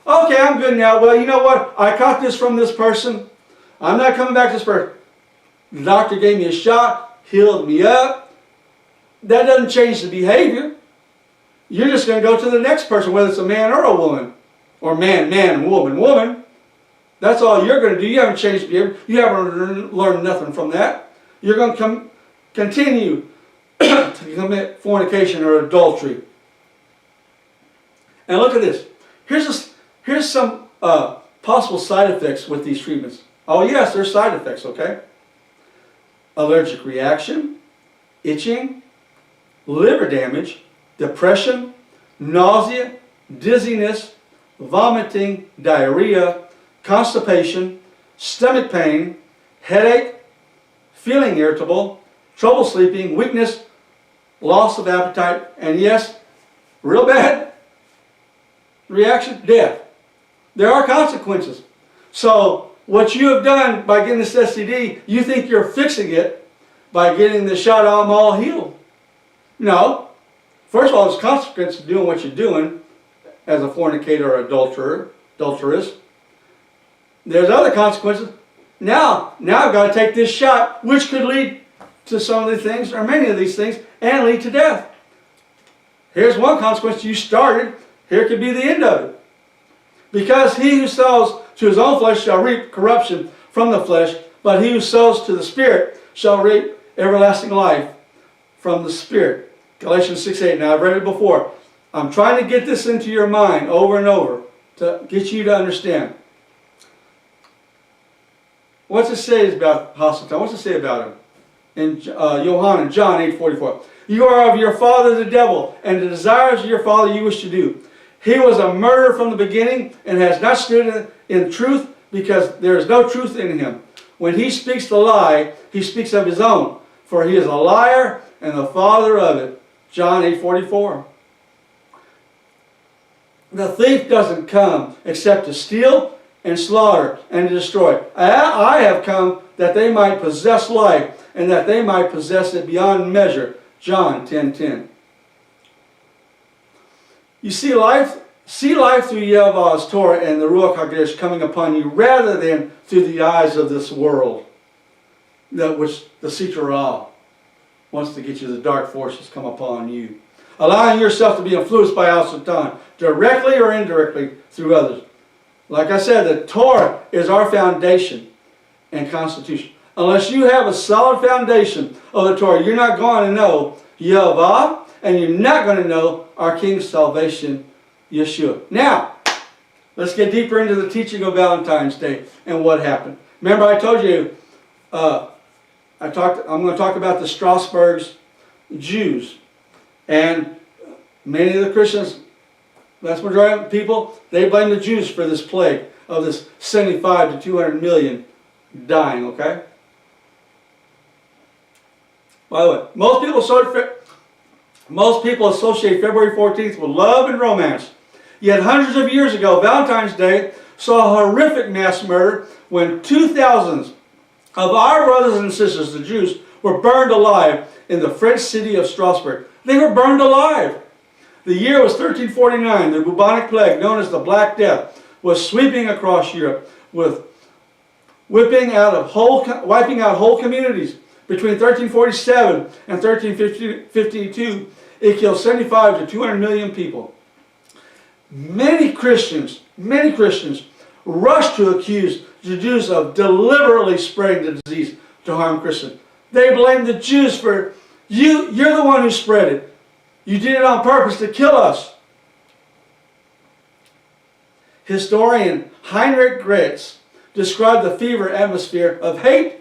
Okay, I'm good now. Well, you know what? I caught this from this person. I'm not coming back to this person. The doctor gave me a shot, healed me up. That doesn't change the behavior. You're just going to go to the next person, whether it's a man or a woman. Or man, man, woman, woman. That's all you're going to do. You haven't changed behavior. You haven't learned nothing from that. You're going to continue to commit fornication or adultery. And look at this. Here's some possible side effects with these treatments. Oh yes, there's side effects, okay? Allergic reaction, itching, liver damage, depression, nausea, dizziness, vomiting, diarrhea, constipation, stomach pain, headache, feeling irritable, trouble sleeping, weakness, loss of appetite, and yes, real bad reaction, death. There are consequences. So what you have done by getting this STD, you think you're fixing it by getting the shot, I'm all healed. No. First of all, there's consequences of doing what you're doing as a fornicator or adulteress. There's other consequences. Now I've got to take this shot, which could lead to some of these things, or many of these things, and lead to death. Here's one consequence you started. Here could be the end of it. Because he who sows to his own flesh shall reap corruption from the flesh, but he who sows to the Spirit shall reap everlasting life from the Spirit. Galatians 6:8. Now I've read it before. I'm trying to get this into your mind over and over to get you to understand. What's it say about Hasatan? What's it say about him? In John 8:44. You are of your father the devil, and the desires of your father you wish to do. He was a murderer from the beginning, and has not stood in truth, because there is no truth in him. When he speaks the lie, he speaks of his own, for he is a liar and the father of it. John 8:44. The thief doesn't come except to steal and slaughter and to destroy. I have come that they might possess life, and that they might possess it beyond measure. John 10:10. You see life through Yahweh's Torah and the Ruach HaKodesh coming upon you, rather than through the eyes of this world, which the Sitra wants to get you. The dark forces come upon you, allowing yourself to be influenced by Al-Satan, directly or indirectly through others. Like I said, the Torah is our foundation and constitution. Unless you have a solid foundation of the Torah, you're not going to know Yahweh, and you're not going to know our King's salvation, Yeshua. Now, let's get deeper into the teaching of Valentine's Day and what happened. Remember, I told you, I'm going to talk about the Strasbourg's Jews. And many of the Christians, that's majority of people, they blame the Jews for this plague of this 75 to 200 million dying, okay? By the way, most people associate February 14th with love and romance. Yet hundreds of years ago, Valentine's Day saw a horrific mass murder when 2,000 of our brothers and sisters, the Jews, were burned alive in the French city of Strasbourg. They were burned alive. The year was 1349. The bubonic plague, known as the Black Death, was sweeping across Europe, with wiping out whole communities. Between 1347 and 1352, it killed 75 to 200 million people. Many Christians rushed to accuse the Jews of deliberately spreading the disease to harm Christians. They blamed the Jews for, you're the one who spread it. You did it on purpose to kill us. Historian Heinrich Gretz described the fever atmosphere of hate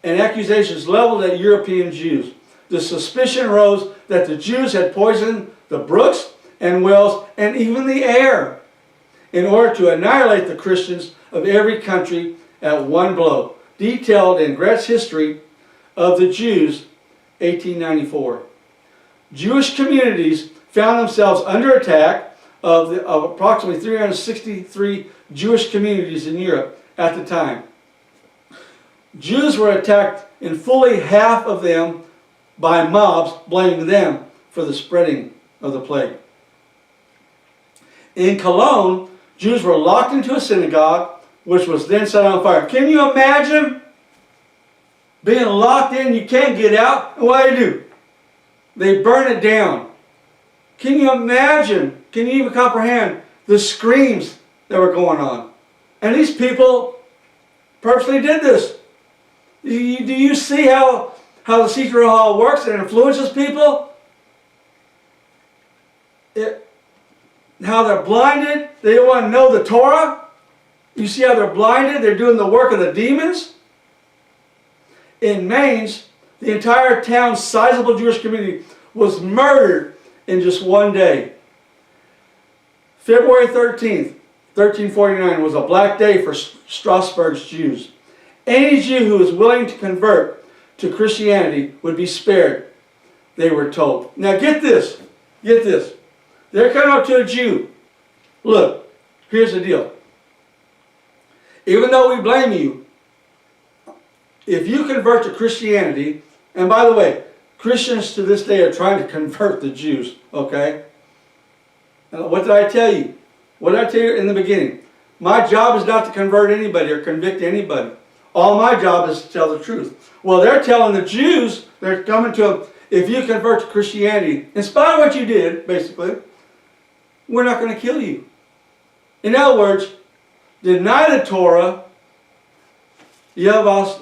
and accusations leveled at European Jews. The suspicion rose that the Jews had poisoned the brooks and wells and even the air in order to annihilate the Christians of every country at one blow. Detailed in Gretz's History of the Jews, 1894. Jewish communities found themselves under attack of approximately 363 Jewish communities in Europe at the time. Jews were attacked in fully half of them by mobs blaming them for the spreading of the plague. In Cologne, Jews were locked into a synagogue, which was then set on fire. Can you imagine being locked in, you can't get out, and what do? They burn it down. Can you imagine, can you even comprehend the screams that were going on. And these people purposely did this. Do you see how the secret hall works and influences people? How they're blinded. They don't want to know the Torah. You see how they're blinded? They're doing the work of the demons. In Mainz, the entire town's sizable Jewish community was murdered in just one day. February 13th, 1349 was a black day for Strasbourg's Jews. Any Jew who was willing to convert to Christianity would be spared, they were told. Now get this. Get this. They're coming up to a Jew. Look, here's the deal. Even though we blame you, if you convert to Christianity, and by the way, Christians to this day are trying to convert the Jews, okay? Now, what did I tell you? What did I tell you in the beginning? My job is not to convert anybody or convict anybody. All my job is to tell the truth. Well, they're telling the Jews, they're coming to them, if you convert to Christianity, in spite of what you did, basically, we're not going to kill you. In other words, deny the Torah, Yahweh,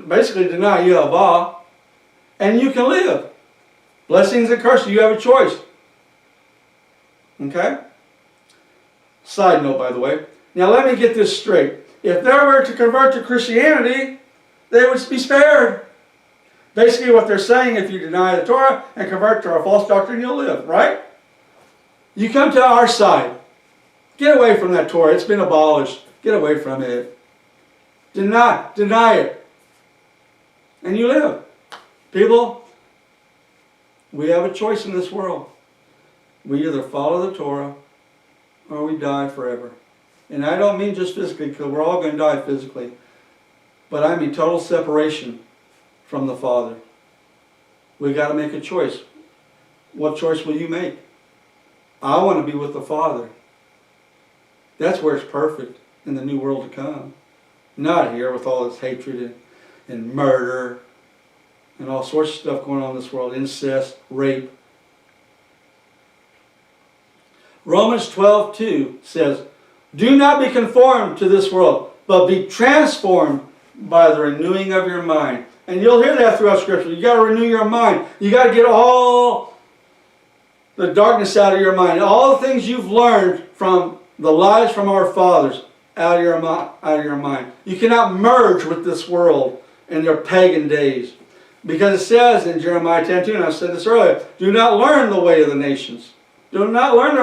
basically deny Yahweh, and you can live. Blessings and curses, you have a choice. Okay? Side note, by the way. Now let me get this straight. If they were to convert to Christianity, they would be spared. Basically what they're saying, if you deny the Torah and convert to our false doctrine, you'll live, right? You come to our side. Get away from that Torah. It's been abolished. Get away from it. Deny it. And you live. People, we have a choice in this world. We either follow the Torah or we die forever. And I don't mean just physically, because we're all going to die physically. But I mean total separation from the Father. We got to make a choice. What choice will you make? I want to be with the Father. That's where it's perfect in the new world to come. Not here with all this hatred and murder and all sorts of stuff going on in this world. Incest, rape. Romans 12:2 says, do not be conformed to this world, but be transformed by the renewing of your mind. And you'll hear that throughout Scripture. You got to renew your mind. You got to get all the darkness out of your mind. All the things you've learned from the lies from our fathers out of your mind. You cannot merge with this world in their pagan days. Because it says in Jeremiah 10:2, and I said this earlier, do not learn the way of the nations. Do not learn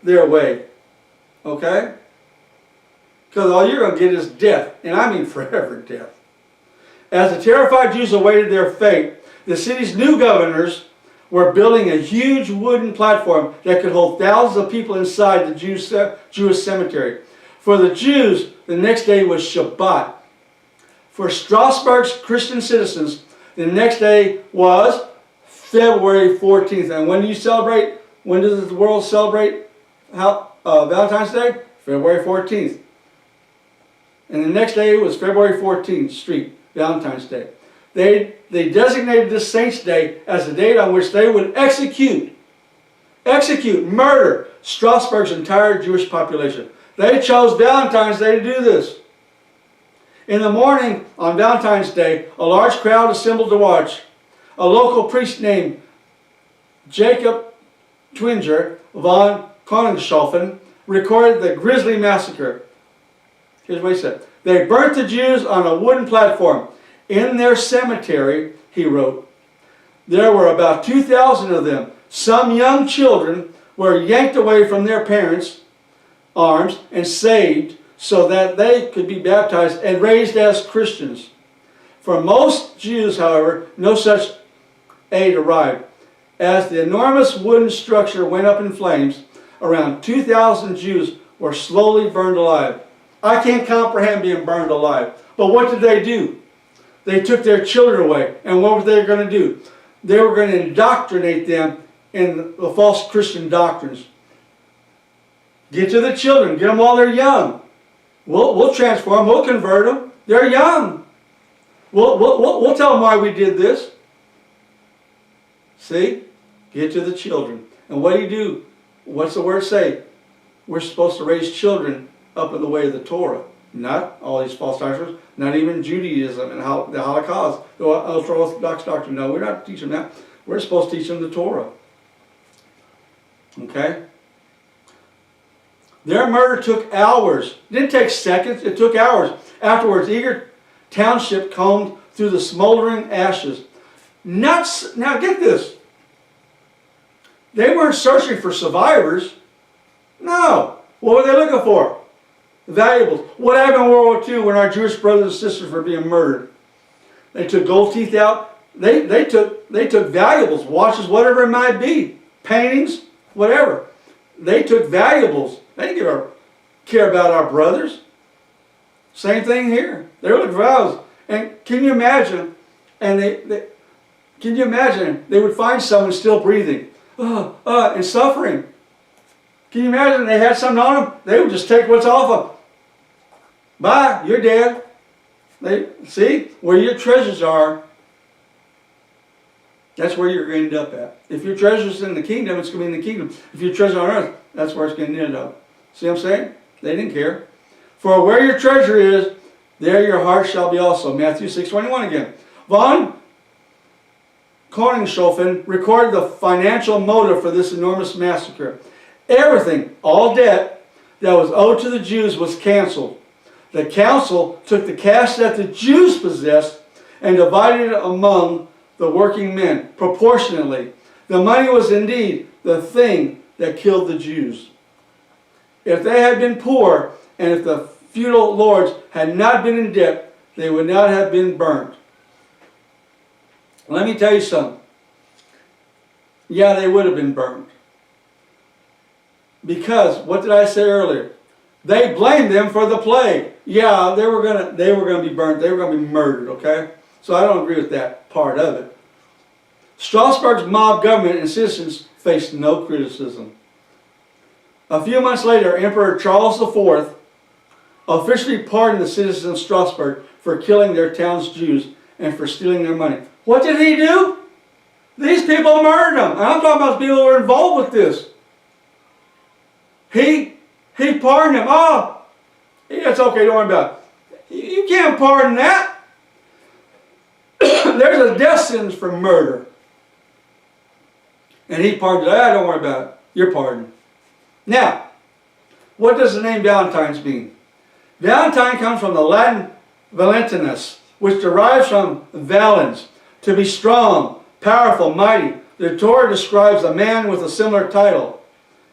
their way. Okay? Because all you're going to get is death. And I mean forever death. As the terrified Jews awaited their fate, the city's new governors were building a huge wooden platform that could hold thousands of people inside the Jewish cemetery. For the Jews, the next day was Shabbat. For Strasbourg's Christian citizens, the next day was February 14th. And when do you celebrate? When does the world celebrate Valentine's Day? February 14th. And the next day was February 14th, Street, Valentine's Day. They designated this Saints' Day as the date on which they would execute, murder Strasbourg's entire Jewish population. They chose Valentine's Day to do this. In the morning on Valentine's Day, a large crowd assembled to watch. A local priest named Jacob Twinger von Koningshofen recorded the grisly massacre. Here's what he said. They burnt the Jews on a wooden platform. In their cemetery, he wrote, there were about 2,000 of them. Some young children were yanked away from their parents' arms and saved so that they could be baptized and raised as Christians. For most Jews, however, no such aid arrived. As the enormous wooden structure went up in flames, around 2,000 Jews were slowly burned alive. I can't comprehend being burned alive. But what did they do? They took their children away. And what were they going to do? They were going to indoctrinate them in the false Christian doctrines. Get to the children. Get them while they're young. We'll transform them. We'll convert them. They're young. We'll tell them why we did this. See? Get to the children. And what do? What's the word say? We're supposed to raise children up in the way of the Torah. Not all these false doctrines, not even Judaism and the Holocaust, the ultra-Orthodox doctrine. No, we're not teaching that. We're supposed to teach them the Torah. Okay? Their murder took hours. It didn't take seconds, it took hours. Afterwards, eager township combed through the smoldering ashes. Nuts. Now get this. They weren't searching for survivors. No. What were they looking for? Valuables. What happened in World War II when our Jewish brothers and sisters were being murdered? They took gold teeth out. They took valuables, watches, whatever it might be, paintings, whatever. They took valuables. They didn't care about our brothers. Same thing here. They were looking for valuables. And can you imagine? And can you imagine? They would find someone still breathing, and suffering. Can you imagine? They had something on them. They would just take what's off them. Bye. You're dead. They see where your treasures are. That's where you're going to end up at. If your treasure's in the kingdom, it's going to be in the kingdom. If your treasure on earth, that's where it's going to end up. See what I'm saying? They didn't care. For where your treasure is, there your heart shall be also. Matthew 6:21 again. Von Koningshofen recorded the financial motive for this enormous massacre. Everything, all debt that was owed to the Jews was canceled. The council took the cash that the Jews possessed and divided it among the working men proportionately. The money was indeed the thing that killed the Jews. If they had been poor and if the feudal lords had not been in debt, they would not have been burned. Let me tell you something. Yeah, they would have been burned. Because, what did I say earlier? They blamed them for the plague. Yeah, they were gonna be burnt. They were going to be murdered, okay? So I don't agree with that part of it. Strasbourg's mob government and citizens faced no criticism. A few months later, Emperor Charles IV officially pardoned the citizens of Strasbourg for killing their town's Jews and for stealing their money. What did he do? These people murdered them. And I'm talking about people who were involved with this. He pardoned them. Oh, it's okay, don't worry about it. You can't pardon that. There's a death sentence for murder. And he pardoned it. Don't worry about it. You're pardoned. Now, what does the name Valentines mean? Valentine comes from the Latin Valentinus, which derives from valens, to be strong, powerful, mighty. The Torah describes a man with a similar title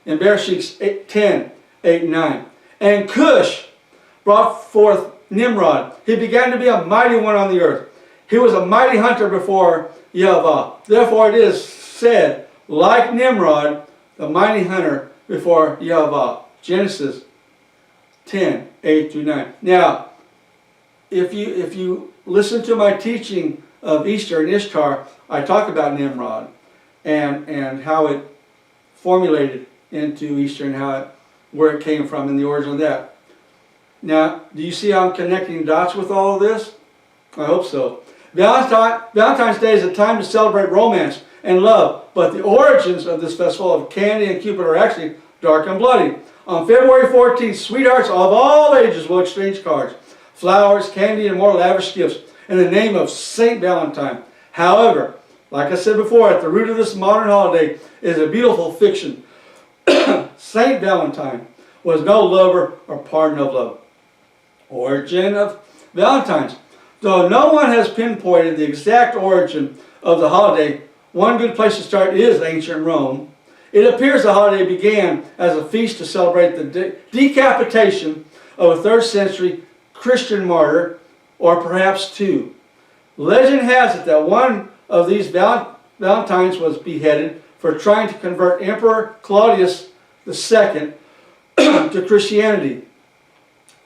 in Bereshit 10, 8, and 9. And Cush brought forth Nimrod. He began to be a mighty one on the earth. He was a mighty hunter before Yahweh. Therefore it is said, like Nimrod, the mighty hunter before Yahweh. Genesis 10, 8 through 9. Now, if you listen to my teaching of Easter and Ishtar, I talk about Nimrod and how it formulated into Easter and where it came from and the origin of that. Now, do you see how I'm connecting dots with all of this? I hope so. Valentine's Day is a time to celebrate romance and love, but the origins of this festival of candy and Cupid are actually dark and bloody. On February 14th, sweethearts of all ages will exchange cards, flowers, candy, and more lavish gifts in the name of Saint Valentine. However, like I said before, at the root of this modern holiday is a beautiful fiction. Saint Valentine was no lover or partner of love. Origin of Valentine's. Though no one has pinpointed the exact origin of the holiday, one good place to start is ancient Rome. It appears the holiday began as a feast to celebrate the decapitation of a 3rd century Christian martyr, or perhaps two. Legend has it that one of these Valentines was beheaded for trying to convert Emperor Claudius II to Christianity.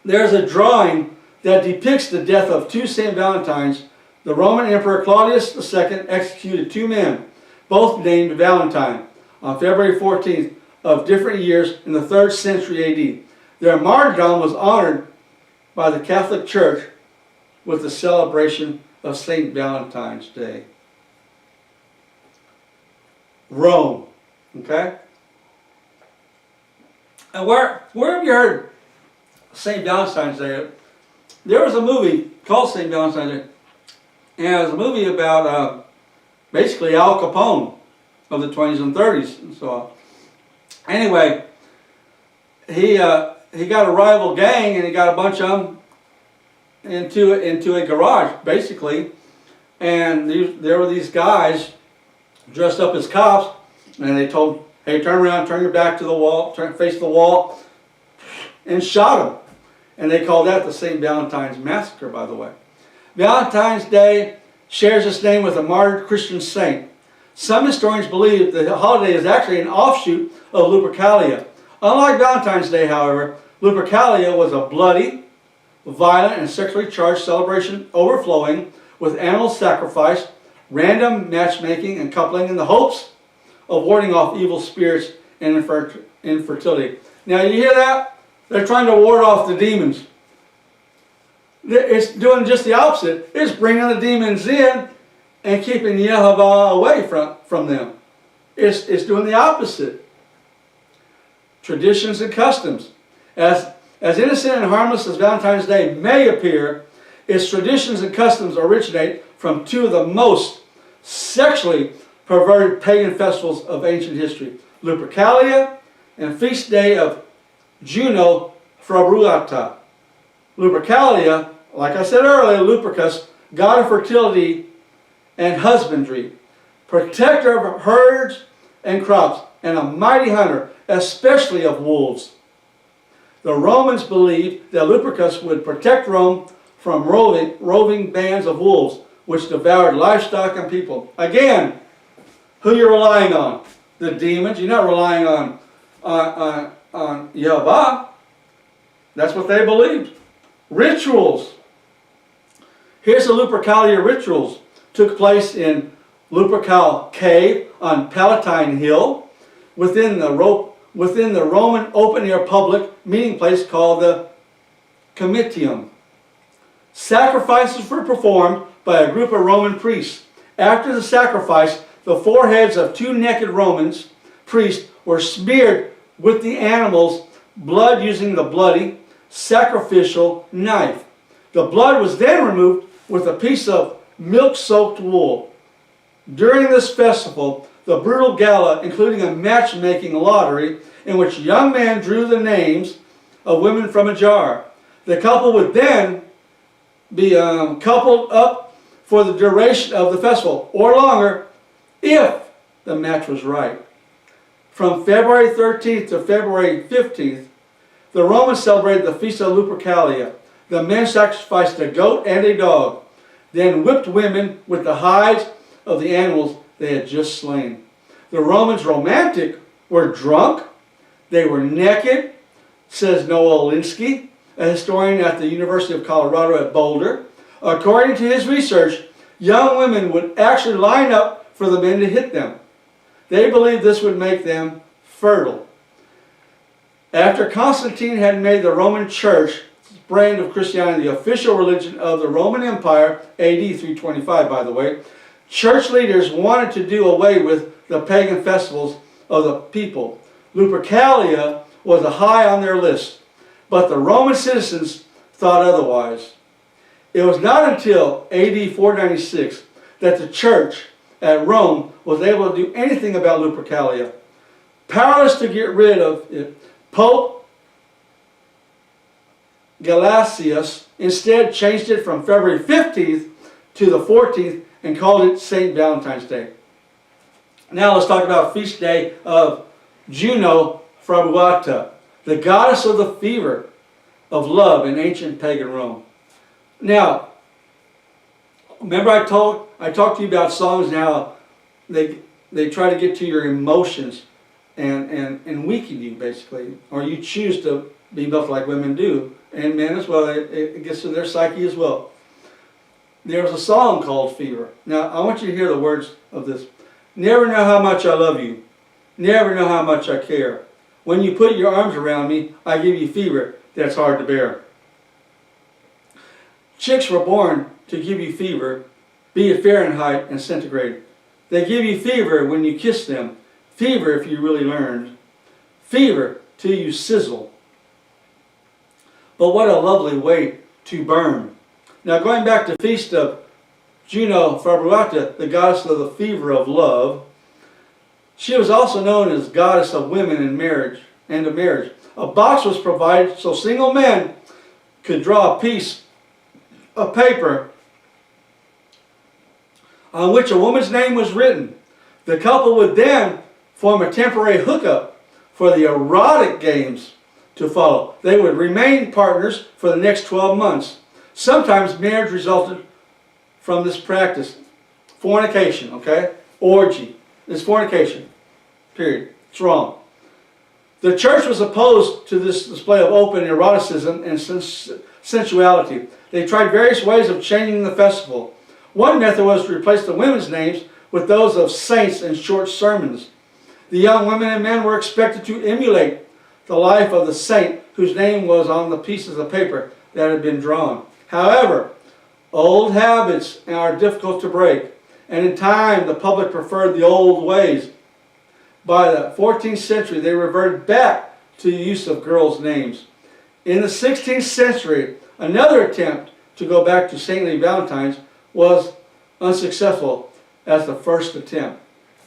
There's a drawing that depicts the death of two St. Valentines. The Roman Emperor Claudius II executed two men, both named Valentine, on February 14th of different years in the 3rd century AD. Their martyrdom was honored by the Catholic Church with the celebration of St. Valentine's Day. Rome, okay? And where have you heard St. Valentine's Day? There was a movie called St. Valentine's Day, and it was a movie about basically Al Capone of the 20s and 30s and so on. Anyway, he got a rival gang, and he got a bunch of them into a garage, basically. And there were these guys dressed up as cops, and they told, hey, turn around, turn your back to the wall, face the wall, and shot him. And they called that the St. Valentine's Massacre, by the way. Valentine's Day shares its name with a martyred Christian saint. Some historians believe the holiday is actually an offshoot of Lupercalia. Unlike Valentine's Day, however, Lupercalia was a bloody, violent, and sexually charged celebration overflowing with animal sacrifice, random matchmaking, and coupling in the hopes of warding off evil spirits and infertility. Now, you hear that? They're trying to ward off the demons. It's doing just the opposite. It's bringing the demons in and keeping Yehovah away from them. It's doing the opposite. Traditions and customs. As innocent and harmless as Valentine's Day may appear, its traditions and customs originate from two of the most sexually perverted pagan festivals of ancient history, Lupercalia and feast day of Juno Frabruata. Lupercalia, like I said earlier, Lupercus, god of fertility and husbandry, protector of herds and crops, and a mighty hunter, especially of wolves. The Romans believed that Lupercus would protect Rome from roving bands of wolves, which devoured livestock and people. Again, who you're relying on? The demons. You're not relying on Yehovah. That's what they believed. Rituals. Here's the Lupercalia rituals. Took place in Lupercal Cave on Palatine Hill, within the Roman open-air public meeting place called the Comitium. Sacrifices were performed by a group of Roman priests. After the sacrifice, the foreheads of two naked Romans priests were smeared with the animal's blood using the bloody sacrificial knife. The blood was then removed with a piece of milk-soaked wool. During this festival, the brutal gala, including a matchmaking lottery in which young men drew the names of women from a jar. The couple would then be coupled up for the duration of the festival, or longer, if the match was right. From February 13th to February 15th, the Romans celebrated the Feast of Lupercalia. The men sacrificed a goat and a dog, then whipped women with the hides of the animals they had just slain. The Romans romantic were drunk, they were naked, says Noah Linsky, a historian at the University of Colorado at Boulder. According to his research, young women would actually line up for the men to hit them. They believed this would make them fertile. After Constantine had made the Roman Church brand of Christianity the official religion of the Roman Empire, AD 325 by the way, church leaders wanted to do away with the pagan festivals of the people. Lupercalia was high on their list, but the Roman citizens thought otherwise. It was not until AD 496 that the church at Rome was able to do anything about Lupercalia. Powerless to get rid of it, Pope Gelasius instead changed it from February 15th to the 14th and called it St. Valentine's Day. Now let's talk about feast day of Juno Frabruata, the goddess of the fever of love in ancient pagan Rome. Now, remember I talked to you about songs and how they try to get to your emotions and weaken you, basically. Or you choose to be both, like women do, and men as well. It gets to their psyche as well. There's a song called Fever. Now, I want you to hear the words of this. Never know how much I love you. Never know how much I care. When you put your arms around me, I give you fever that's hard to bear. Chicks were born to give you fever, be it Fahrenheit and centigrade. They give you fever when you kiss them. Fever if you really learned. Fever till you sizzle. But what a lovely way to burn. Now going back to feast of Juno Februata, the goddess of the fever of love, she was also known as goddess of women and marriage and of marriage. A box was provided so single men could draw a piece of paper on which a woman's name was written. The couple would then form a temporary hookup for the erotic games to follow. They would remain partners for the next 12 months. Sometimes marriage resulted from this practice. Fornication, okay? Orgy. It's fornication. Period. It's wrong. The church was opposed to this display of open eroticism and sensuality. They tried various ways of changing the festival. One method was to replace the women's names with those of saints in short sermons. The young women and men were expected to emulate the life of the saint whose name was on the pieces of paper that had been drawn. However, old habits are difficult to break, and in time the public preferred the old ways. By the 14th century, they reverted back to the use of girls' names. In the 16th century, another attempt to go back to saintly Valentines was unsuccessful as the first attempt.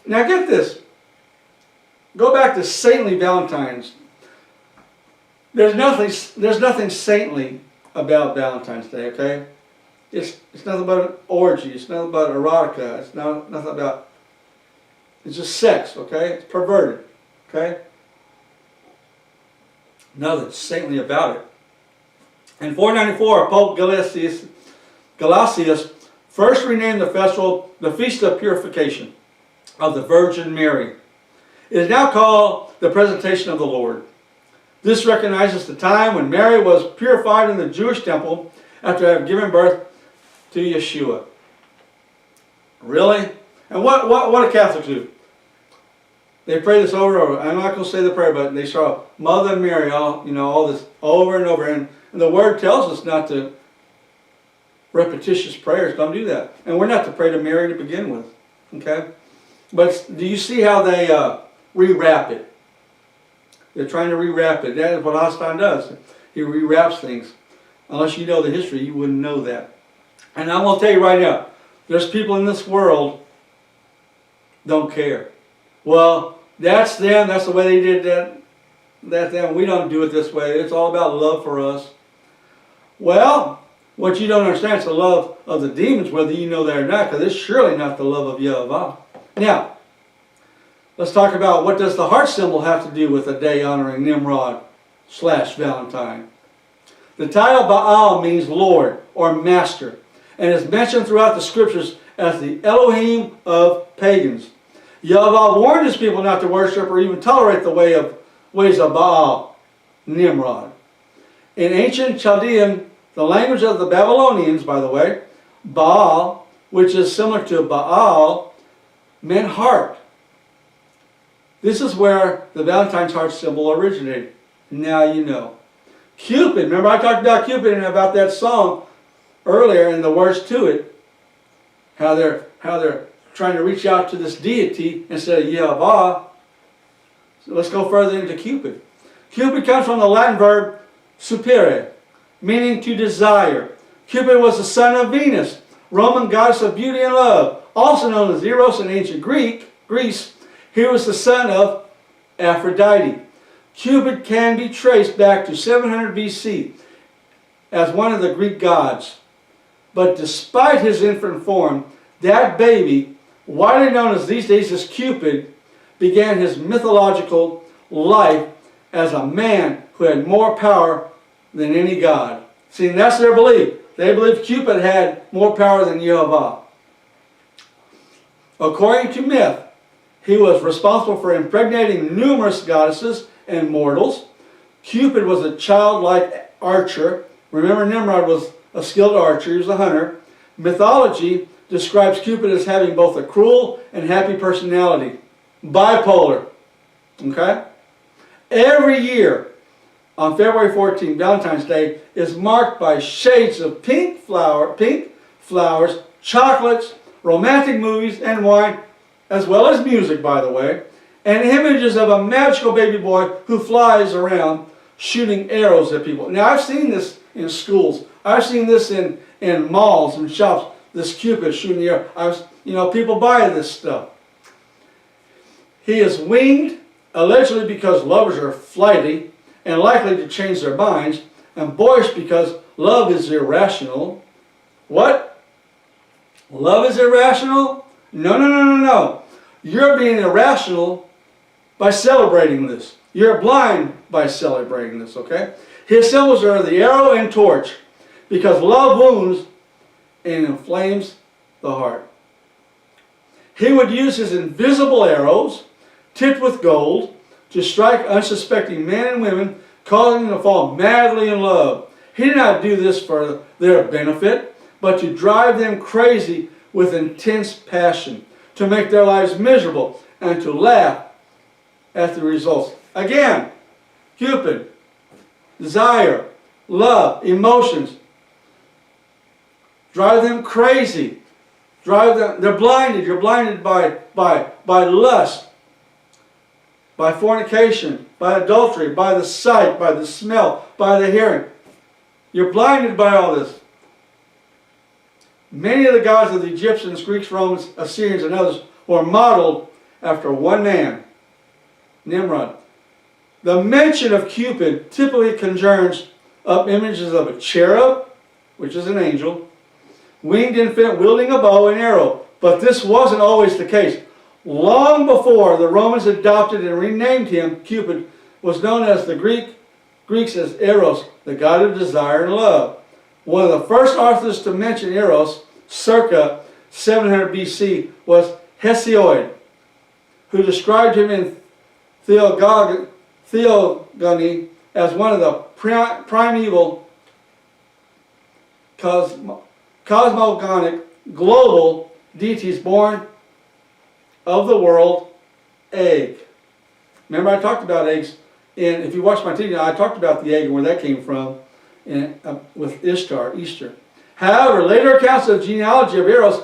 Now get this. Go back to saintly Valentines. There's nothing saintly about Valentine's Day, okay? It's nothing but an orgy. It's nothing about erotica. It's nothing about... It's just sex, okay? It's perverted, okay? Nothing saintly about it. In 494, Pope Gelasius first renamed the festival the Feast of Purification of the Virgin Mary. It is now called the Presentation of the Lord. This recognizes the time when Mary was purified in the Jewish temple after having given birth to Yeshua. Really? And what do Catholics do? They pray this over and over. I'm not going to say the prayer, but they saw Mother Mary, all this over and over. And the Word tells us not to repetitious prayers. Don't do that. And we're not to pray to Mary to begin with. Okay? But do you see how they rewrap it? They're trying to rewrap it. That is what Austin does. He rewraps things. Unless you know the history, you wouldn't know that. And I'm going to tell you right now, there's people in this world don't care. Well, that's them. That's the way they did that. That's them. We don't do it this way. It's all about love for us. Well, what you don't understand is the love of the demons, whether you know that or not, because it's surely not the love of Yehovah. Now, let's talk about what does the heart symbol have to do with a day honoring Nimrod / Valentine. The title Baal means Lord or Master, and is mentioned throughout the scriptures as the Elohim of pagans. Yehovah warned his people not to worship or even tolerate the ways of Baal, Nimrod. In ancient Chaldean, the language of the Babylonians, by the way, Baal, which is similar to Baal, meant heart. This is where the Valentine's heart symbol originated. Now you know. Cupid, remember I talked about Cupid and about that song earlier and the words to it. How they're trying to reach out to this deity instead of Yehovah. So let's go further into Cupid. Cupid comes from the Latin verb supere, meaning to desire. Cupid was the son of Venus, Roman goddess of beauty and love, also known as Eros in ancient Greece. He was the son of Aphrodite. Cupid can be traced back to 700 BC as one of the Greek gods. But despite his infant form, that baby, widely known as these days as Cupid, began his mythological life as a man who had more power than any god. See, that's their belief. They believed Cupid had more power than Yehovah. According to myth, he was responsible for impregnating numerous goddesses and mortals. Cupid was a childlike archer. Remember, Nimrod was a skilled archer. He was a hunter. Mythology describes Cupid as having both a cruel and happy personality. Bipolar. Okay? Every year, on February 14th, Valentine's Day, is marked by shades of pink flowers, chocolates, romantic movies, and wine, as well as music, by the way. and images of a magical baby boy who flies around shooting arrows at people. Now, I've seen this in schools. I've seen this in malls and shops. This Cupid shooting the arrow. People buy this stuff. He is winged, allegedly because lovers are flighty and likely to change their minds, and boyish because love is irrational. What? Love is irrational? No. You're being irrational by celebrating this. You're blind by celebrating this, okay? His symbols are the arrow and torch, because love wounds and inflames the heart. He would use his invisible arrows, tipped with gold, to strike unsuspecting men and women, causing them to fall madly in love. He did not do this for their benefit, but to drive them crazy with intense passion, to make their lives miserable, and to laugh at the results. Again, Cupid, desire, love, emotions, drive them crazy. They're blinded. You're blinded by lust, by fornication, by adultery, by the sight, by the smell, by the hearing. You're blinded by all this. Many of the gods of the Egyptians, Greeks, Romans, Assyrians, and others were modeled after one man, Nimrod. The mention of Cupid typically conjures up images of a cherub, which is an angel, winged infant wielding a bow and arrow. But this wasn't always the case. Long before the Romans adopted and renamed him, Cupid was known as the Greeks as Eros, the god of desire and love. One of the first authors to mention Eros, circa 700 BC, was Hesiod, who described him in Theogony as one of the primeval cosmogonic global deities born of the world egg. Remember, I talked about eggs, and if you watch my TV, I talked about the egg and where that came from with Ishtar, Easter. However, later accounts of genealogy of Eros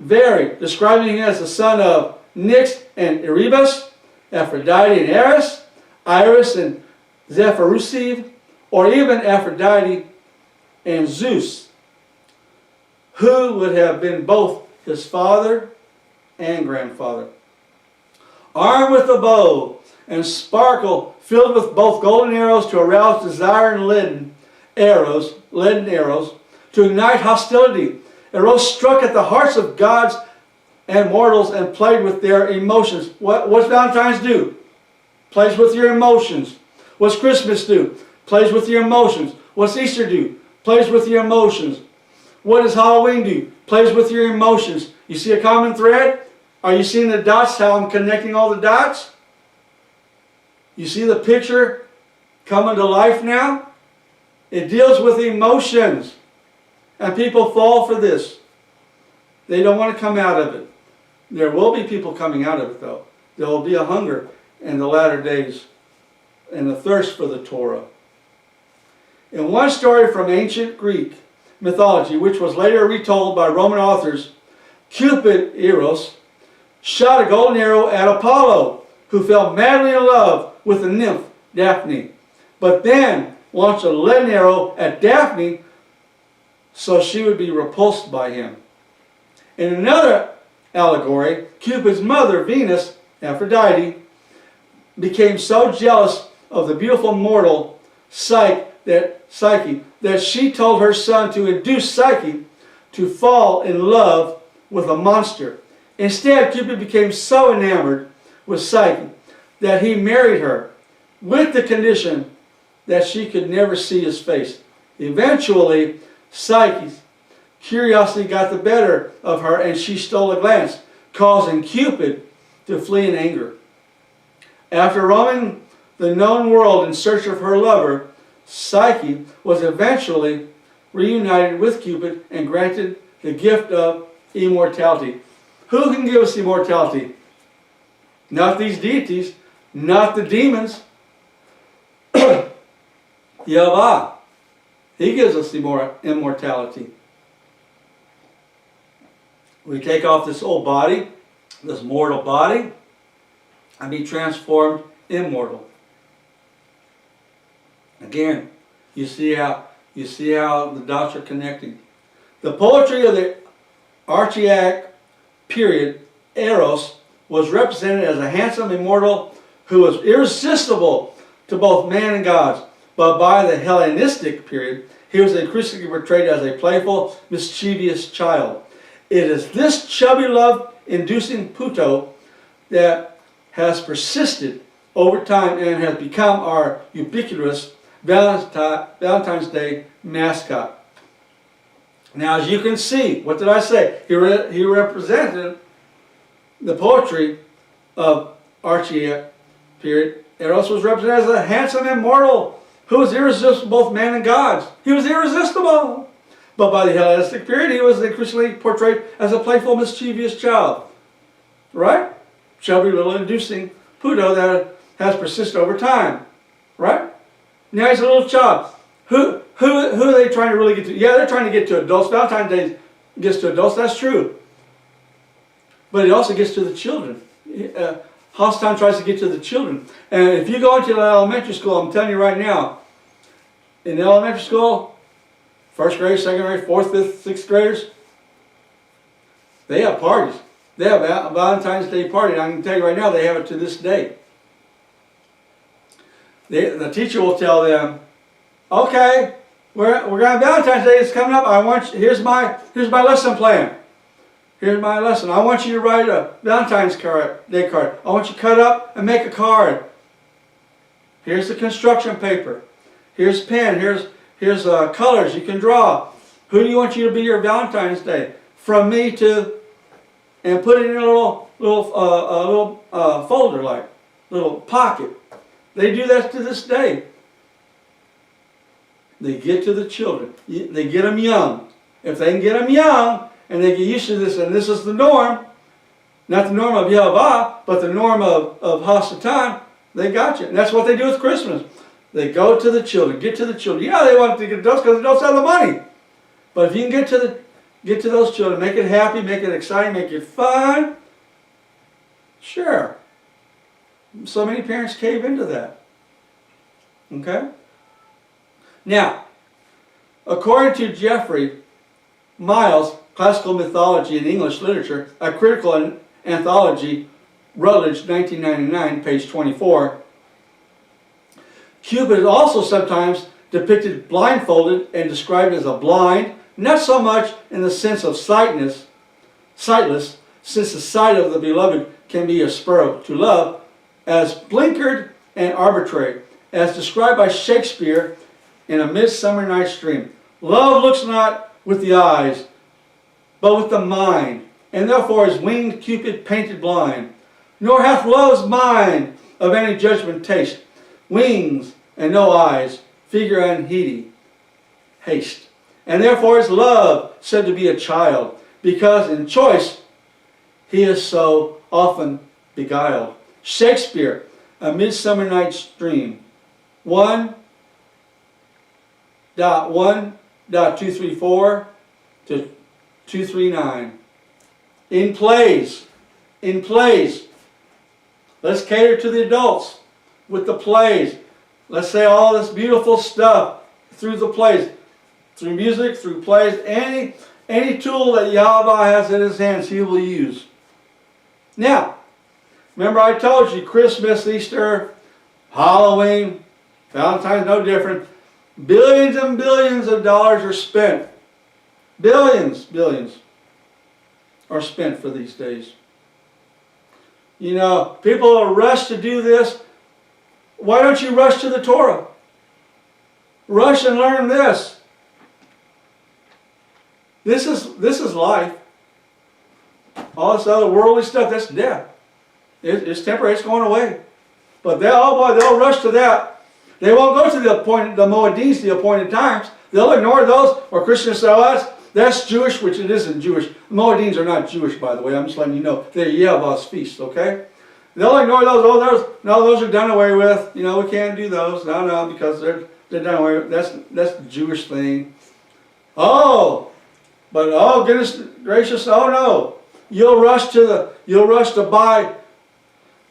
vary, describing him as the son of Nyx and Erebus, Aphrodite and Eris, Iris and Zephyrusiv, or even Aphrodite and Zeus, who would have been both his father and grandfather. Armed with a bow and sparkle filled with both golden arrows to arouse desire and leaden arrows to ignite hostility. Arrows struck at the hearts of gods and mortals and played with their emotions. What's Valentine's do? Plays with your emotions. What's Christmas do? Plays with your emotions. What's Easter do? Plays with your emotions. What does Halloween do? Plays with your emotions. You see a common thread? Are you seeing the dots, how I'm connecting all the dots? You see the picture coming to life now? It deals with emotions. And people fall for this. They don't want to come out of it. There will be people coming out of it, though. There will be a hunger in the latter days and a thirst for the Torah. In one story from ancient Greek mythology, which was later retold by Roman authors, Cupid, Eros, shot a golden arrow at Apollo, who fell madly in love with the nymph Daphne, but then launched a leaden arrow at Daphne so she would be repulsed by him. In another allegory, Cupid's mother, Venus, Aphrodite, became so jealous of the beautiful mortal Psyche that she told her son to induce Psyche to fall in love with a monster. Instead, Cupid became so enamored with Psyche that he married her with the condition that she could never see his face. Eventually, Psyche's curiosity got the better of her and she stole a glance, causing Cupid to flee in anger. After roaming the known world in search of her lover, Psyche was eventually reunited with Cupid and granted the gift of immortality. Who can give us immortality? Not these deities, not the demons. Yahweh. He gives us immortality. We take off this old body, this mortal body, and be transformed immortal. Again, you see how the dots are connecting. The poetry of the Archaic period, Eros, was represented as a handsome immortal who was irresistible to both man and gods. But by the Hellenistic period, he was increasingly portrayed as a playful, mischievous child. It is this chubby love-inducing Puto that has persisted over time and has become our ubiquitous Valentine's Day mascot. Now, as you can see, what did I say? He represented the poetry of Archaic period. Eros was represented as a handsome immortal who was irresistible, both man and gods. He was irresistible. But by the Hellenistic period, he was increasingly portrayed as a playful, mischievous child. Right? Chubby little inducing Puto that has persisted over time. Right? Now he's a little child. Who are they trying to really get to? Yeah, they're trying to get to adults. Valentine's Day gets to adults, that's true. But it also gets to the children. Hasatan tries to get to the children. And if you go into the elementary school, I'm telling you right now, in the elementary school, first grade, second grade, fourth, fifth, sixth graders, they have parties. They have a Valentine's Day party. And I can tell you right now, they have it to this day. The teacher will tell them, okay, we're going to have Valentine's Day. It's coming up. Here's my lesson plan. Here's my lesson. I want you to write a Valentine's Day card. I want you to cut up and make a card. Here's the construction paper. Here's pen. Here's colors you can draw. Who do you want you to be your Valentine's Day? From me to, and put it in a little folder, like little pocket. They do that to this day. They get to the children. They get them young. If they can get them young and they get used to this, and this is the norm, not the norm of Yahweh, but the norm of Hasatan, they got you. And that's what they do with Christmas. They go to the children, get to the children. Yeah, they want to get adults because adults have the money. But if you can get to those children, make it happy, make it exciting, make it fun, sure. So many parents cave into that. Okay? Now, according to Jeffrey Miles, Classical Mythology and English Literature, a critical anthology, Routledge, 1999, page 24, Cupid is also sometimes depicted blindfolded and described as a blind, not so much in the sense of sightless, since the sight of the beloved can be a spur to love, as blinkered and arbitrary, as described by Shakespeare in A Midsummer Night's Dream. Love looks not with the eyes, but with the mind, and therefore is winged Cupid painted blind. Nor hath love's mind of any judgment taste, wings and no eyes, figure unheedy, haste. And therefore is love said to be a child, because in choice he is so often beguiled. Shakespeare, A Midsummer Night's Dream, 1.1.234 to 239. In plays, let's cater to the adults with the plays. Let's say all this beautiful stuff through the plays, through music, through plays, any tool that Yahweh has in his hands, he will use. Now, remember I told you Christmas, Easter, Halloween, Valentine's, no different. Billions and billions of dollars are spent. Billions are spent for these days. You know, people are rushed to do this. Why don't you rush to the Torah? Rush and learn this. This is life. All this other worldly stuff, that's death. It's temporary, it's going away. But they'll rush to that. They won't go to the Moedines, the appointed times. They'll ignore those, or Christians say, oh, that's Jewish, which it isn't Jewish. The Moedines are not Jewish, by the way. I'm just letting you know. They're Yahweh's feast, okay? They'll ignore those. Oh, those are done away with. You know, we can't do those. No, because they're done away with. That's the Jewish thing. Oh, but oh goodness gracious, oh no. You'll rush to buy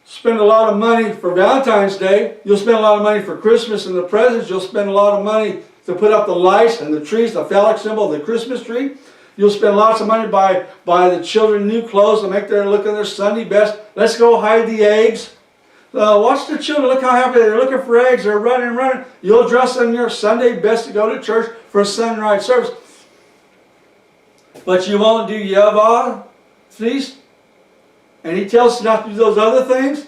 spend a lot of money for Valentine's Day. You'll spend a lot of money for Christmas and the presents. You'll spend a lot of money to put up the lights and the trees, the phallic symbol of the Christmas tree. You'll spend lots of money to buy the children new clothes to make their look in their Sunday best. Let's go hide the eggs. Watch the children. Look how happy they're looking for eggs. They're running. You'll dress in your Sunday best to go to church for a sunrise service. But you won't do Yavah feast? And he tells us not to do those other things?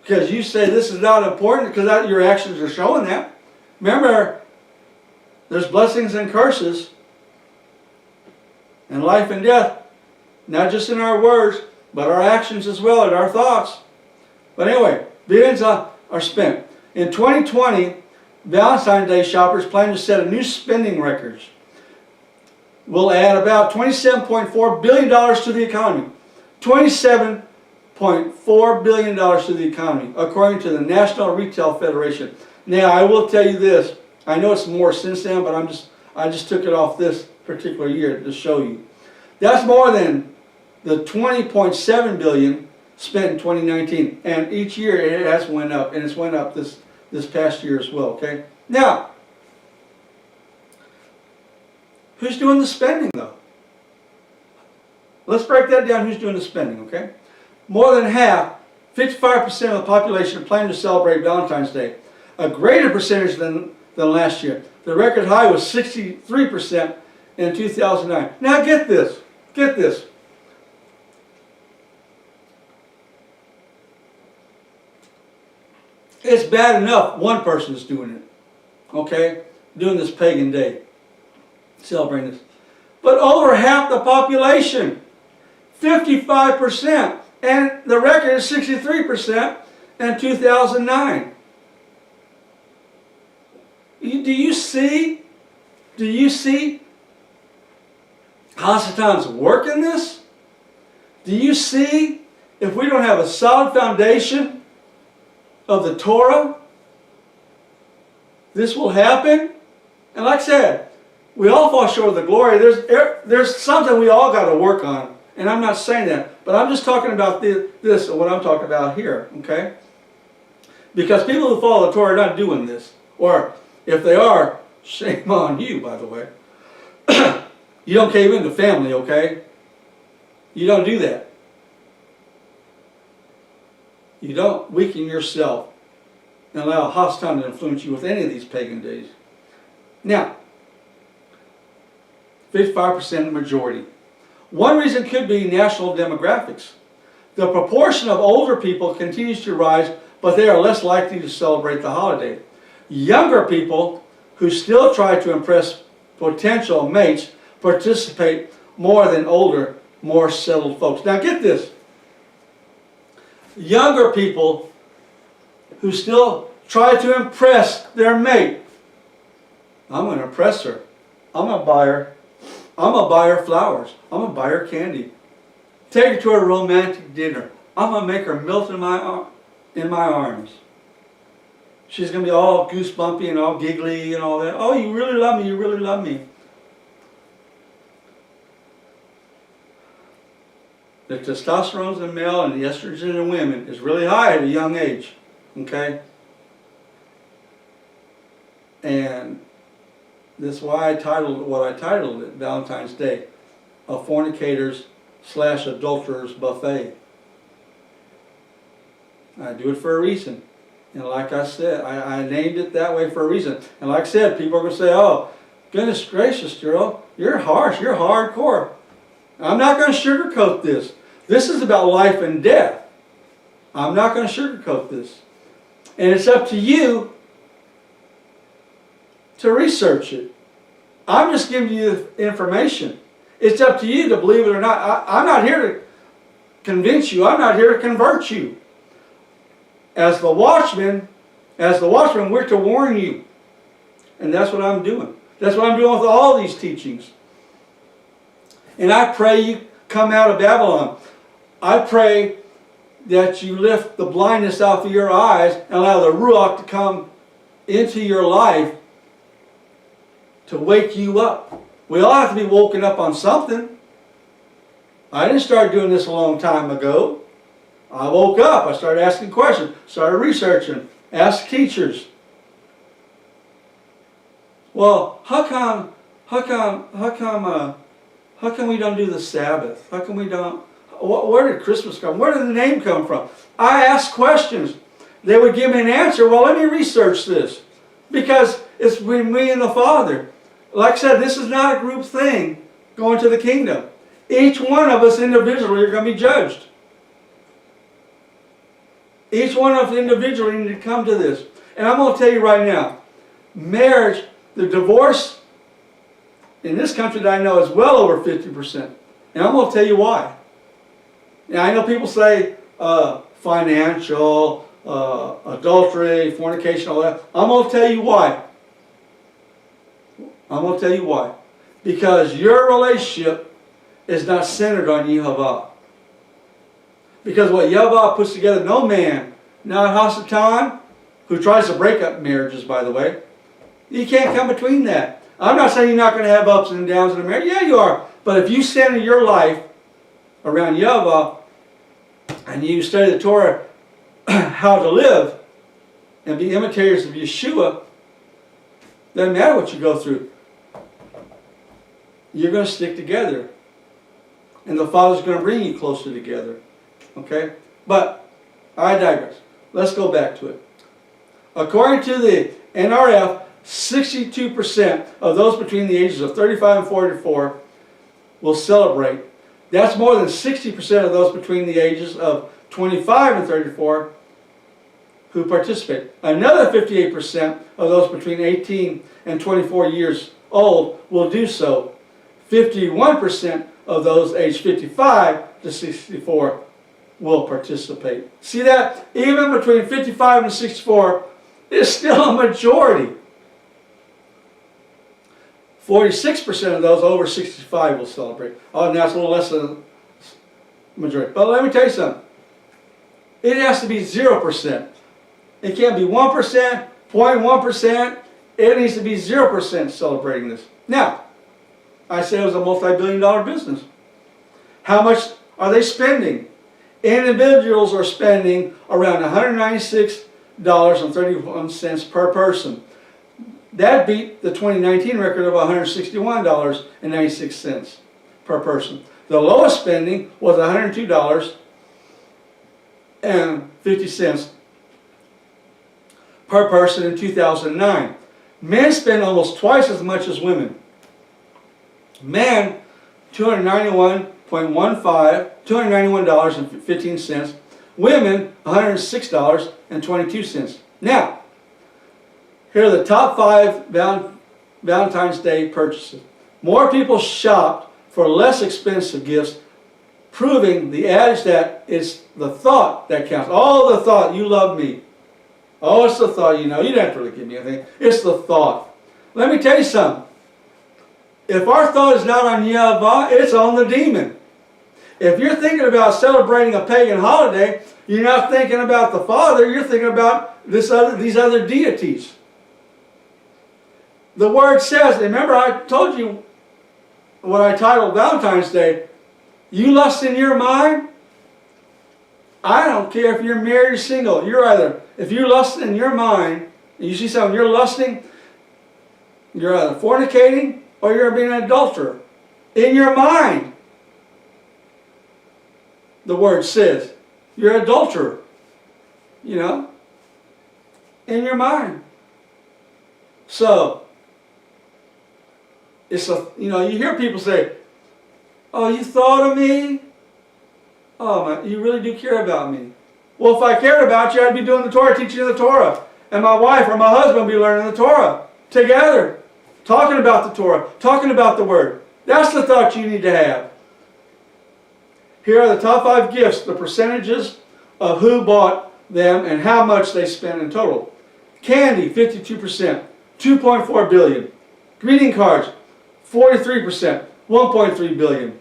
Because you say this is not important, because your actions are showing that. Remember, there's blessings and curses, and life and death, not just in our words, but our actions as well, and our thoughts. But anyway, billions are spent. In 2020, Valentine's Day shoppers plan to set a new spending record. We'll add about $27.4 billion to the economy. $27.4 billion to the economy, according to the National Retail Federation. Now, I will tell you this. I know it's more since then, but I just took it off this particular year to show you. That's more than the $20.7 billion spent in 2019. And each year it has went up, and it's went up this past year as well, okay? Now, who's doing the spending, though? Let's break that down. Who's doing the spending, okay? More than half, 55% of the population plan to celebrate Valentine's Day. A greater percentage than last year. The record high was 63% in 2009. Now get this. Get this. It's bad enough one person is doing it, okay? Doing this pagan day. Celebrating this. But over half the population, 55%, and the record is 63% in 2009. Do you see how Satan's working this? Do you see if we don't have a solid foundation of the Torah, this will happen? And like I said, we all fall short of the glory. There's something we all got to work on. And I'm not saying that. But I'm just talking about this, what I'm talking about here. Okay? Because people who follow the Torah are not doing this. Or if they are, shame on you, by the way. You don't cave into family, okay? You don't do that. You don't weaken yourself and allow hostility to influence you with any of these pagan days. Now, 55% majority. One reason could be national demographics. The proportion of older people continues to rise, but they are less likely to celebrate the holiday. Younger people who still try to impress potential mates participate more than older, more settled folks. Now get this. Younger people who still try to impress their mate. I'm going to impress her. I'm going to buy her. I'm going to buy her flowers. I'm going to buy her candy. Take her to a romantic dinner. I'm going to make her melt in my arms. She's going to be all goosebumpy and all giggly and all that. Oh, you really love me. You really love me. The testosterone in male and the estrogen in women is really high at a young age. Okay? And that's why I titled what I titled it, Valentine's Day, a fornicators / adulterers buffet. I do it for a reason. And like I said, I named it that way for a reason. And like I said, people are going to say, oh, goodness gracious, Gerald, you're harsh, you're hardcore. I'm not going to sugarcoat this. This is about life and death. I'm not going to sugarcoat this. And it's up to you to research it. I'm just giving you the information. It's up to you to believe it or not. I'm not here to convince you. I'm not here to convert you. As the watchman, we're to warn you. And that's what I'm doing. That's what I'm doing with all these teachings. And I pray you come out of Babylon. I pray that you lift the blindness off of your eyes and allow the Ruach to come into your life to wake you up. We all have to be woken up on something. I didn't start doing this a long time ago. I woke up, I started asking questions, started researching, asked teachers. Well, how come we don't do the Sabbath? How come we don't? Where did Christmas come? Where did the name come from? I asked questions. They would give me an answer. Well, let me research this. Because it's between me and the Father. Like I said, this is not a group thing going to the kingdom. Each one of us individually are going to be judged. Each one of us individually need to come to this. And I'm going to tell you right now, marriage, the divorce in this country that I know is well over 50%. And I'm going to tell you why. Now, I know people say financial, adultery, fornication, all that. I'm going to tell you why. I'm going to tell you why. Because your relationship is not centered on Yehovah. Because what Yehovah puts together, no man, not Hasatan, who tries to break up marriages, by the way, you can't come between that. I'm not saying you're not going to have ups and downs in a marriage. Yeah, you are. But if you center your life around Yehovah and you study the Torah, how to live, and be imitators of Yeshua, doesn't matter what you go through. You're going to stick together. And the Father's going to bring you closer together. Okay? But, I digress. Let's go back to it. According to the NRF, 62% of those between the ages of 35 and 44 will celebrate. That's more than 60% of those between the ages of 25 and 34 who participate. Another 58% of those between 18 and 24 years old will do so. 51% of those aged 55 to 64 will participate. See that? Even between 55 and 64, it's still a majority. 46% of those over 65 will celebrate. Oh, and that's a little less than a majority. But let me tell you something. It has to be 0%. It can't be 1%, 0.1%. It needs to be 0% celebrating this. Now, I said it was a multi-billion-dollar business. How much are they spending? Individuals are spending around $196.31 per person. That beat the 2019 record of $161.96 per person. The lowest spending was $102.50 per person in 2009. Men spend almost twice as much as women. Men, $291.15. Women, $106.22. Now, here are the top 5 Valentine's Day purchases. More people shopped for less expensive gifts, proving the adage that it's the thought that counts. Oh, the thought, you love me. Oh, it's the thought, you know. You don't have to really give me anything. It's the thought. Let me tell you something. If our thought is not on Yehovah, it's on the demon. If you're thinking about celebrating a pagan holiday, you're not thinking about the Father, you're thinking about these other deities. The Word says, remember I told you what I titled Valentine's Day, you lust in your mind? I don't care if you're married or single. You're either, if you lust in your mind, and you see something, you're lusting, you're either fornicating or you're being an adulterer. In your mind, the Word says, you're an adulterer. You know? In your mind. So, it's a, you know, you hear people say, oh, you thought of me? Oh, man, you really do care about me. Well, if I cared about you, I'd be doing the Torah, teaching you the Torah. And my wife or my husband would be learning the Torah together. Talking about the Torah. Talking about the Word. That's the thought you need to have. Here are the top 5 gifts, the percentages of who bought them and how much they spent in total. Candy, 52%, 2.4 billion. Greeting cards, 43%, 1.3 billion.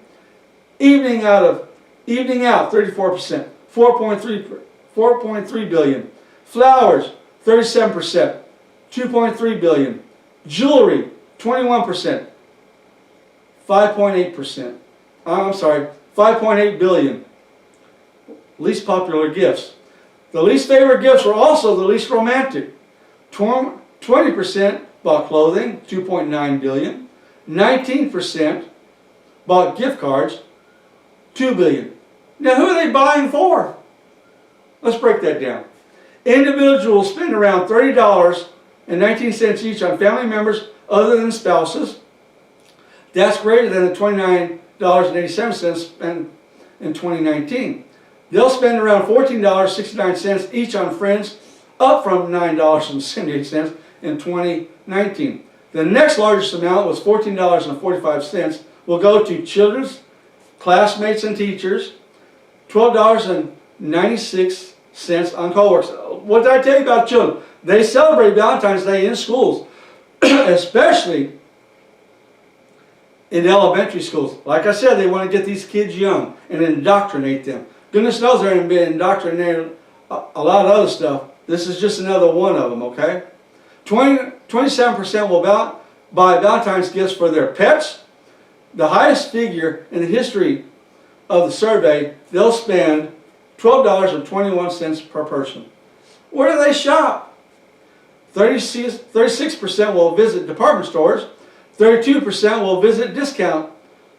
Evening out, 34%, 4.3 billion. Flowers, 37%, 2.3 billion. Jewelry, 21%, 5.8%. I'm sorry, 5.8 billion. least popular gifts. The least favorite gifts were also the least romantic. 20% bought clothing, 2.9 billion. 19% bought gift cards, 2 billion. Now who are they buying for? Let's break that down. Individuals spend around $30.19 each on family members other than spouses. That's greater than the $29.87 spent in 2019. They'll spend around $14.69 each on friends, up from $9.78 in 2019. The next largest amount was $14.45 will go to children's classmates and teachers, $12.96 on co-workers. What did I tell you about children? They celebrate Valentine's Day in schools, especially in elementary schools. Like I said, they want to get these kids young and indoctrinate them. Goodness knows they're going to be indoctrinated a lot of other stuff. This is just another one of them, okay? 27% will buy Valentine's gifts for their pets. The highest figure in the history of the survey, they'll spend $12.21 per person. Where do they shop? 36% will visit department stores. 32% will visit discount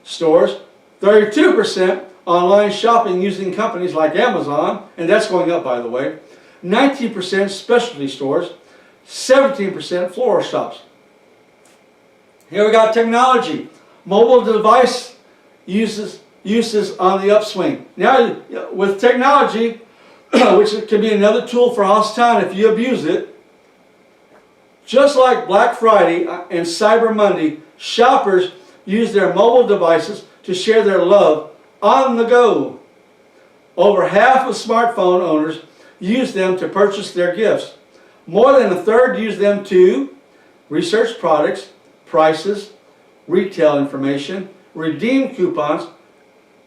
stores. 32% online shopping using companies like Amazon, and that's going up, by the way. 19% specialty stores. 17% floral shops. Here we got technology. Mobile device uses on the upswing. Now, with technology, which can be another tool for hospitality if you abuse it, just like Black Friday and Cyber Monday, shoppers use their mobile devices to share their love on the go. Over half of smartphone owners use them to purchase their gifts. More than a third use them to research products, prices, retail information, redeem coupons,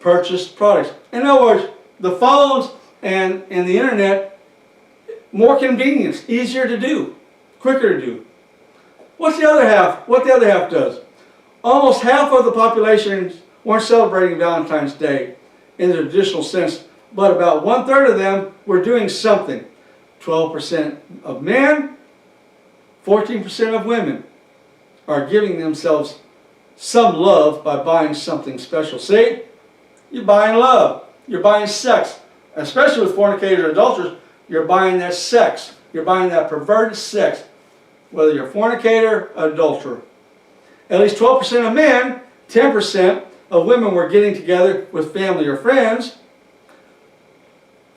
purchase products. In other words, the phones and the internet, more convenience, easier to do, quicker to do. What's the other half? What the other half does? Almost half of the population weren't celebrating Valentine's Day in the traditional sense, but about 1/3 of them were doing something. 12% of men, 14% of women are giving themselves some love by buying something special. See? You're buying love. You're buying sex. Especially with fornicators and adulterers, you're buying that sex. You're buying that perverted sex. Whether you're a fornicator or adulterer. At least 12% of men, 10% of women were getting together with family or friends.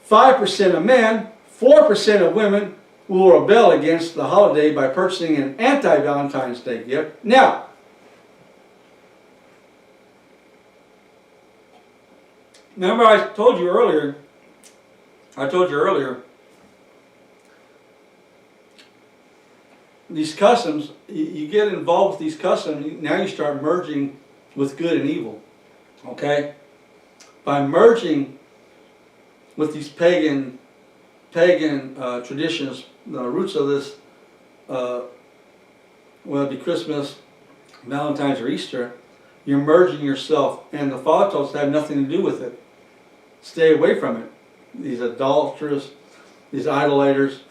5% of men, 4% of women will rebel against the holiday by purchasing an anti-Valentine's Day gift. Now, remember I told you earlier, these customs, you get involved with these customs, now you start merging with good and evil. Okay? By merging with these pagan traditions, the roots of this, whether it be Christmas, Valentine's, or Easter, you're merging yourself, and the Father told us to have nothing to do with it. Stay away from it. These adulterers, these idolaters.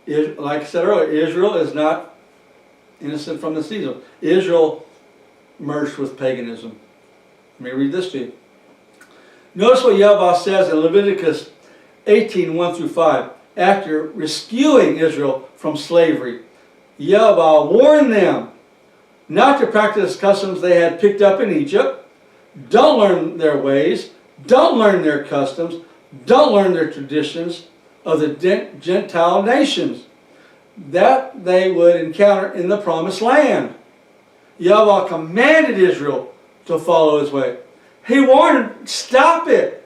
Like I said earlier, Israel is not innocent from this evil. Israel merged with paganism. Let me read this to you. Notice what Yahweh says in Leviticus 18:1-5. After rescuing Israel from slavery, Yahweh warned them not to practice customs they had picked up in Egypt. Don't learn their ways. Don't learn their customs. Don't learn their traditions of the Gentile nations that they would encounter in the promised land. Yahweh commanded Israel to follow his way. He warned, stop it.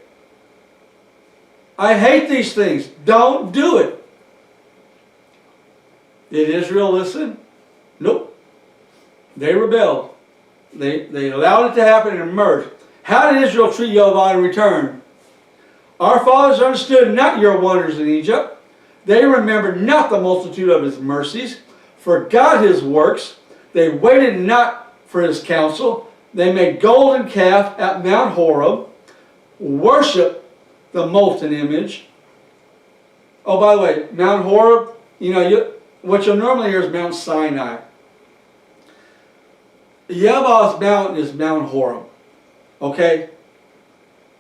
I hate these things. Don't do it. Did Israel listen? Nope. They rebelled. They allowed it to happen and merged. How did Israel treat Yahweh in return? Our fathers understood not your wonders in Egypt. They remembered not the multitude of his mercies, forgot his works. They waited not for his counsel. They made golden calf at Mount Horeb, worshiped the molten image. Oh, by the way, Mount Horeb, what you'll normally hear is Mount Sinai. Yahweh's mountain is Mount Horeb. Okay?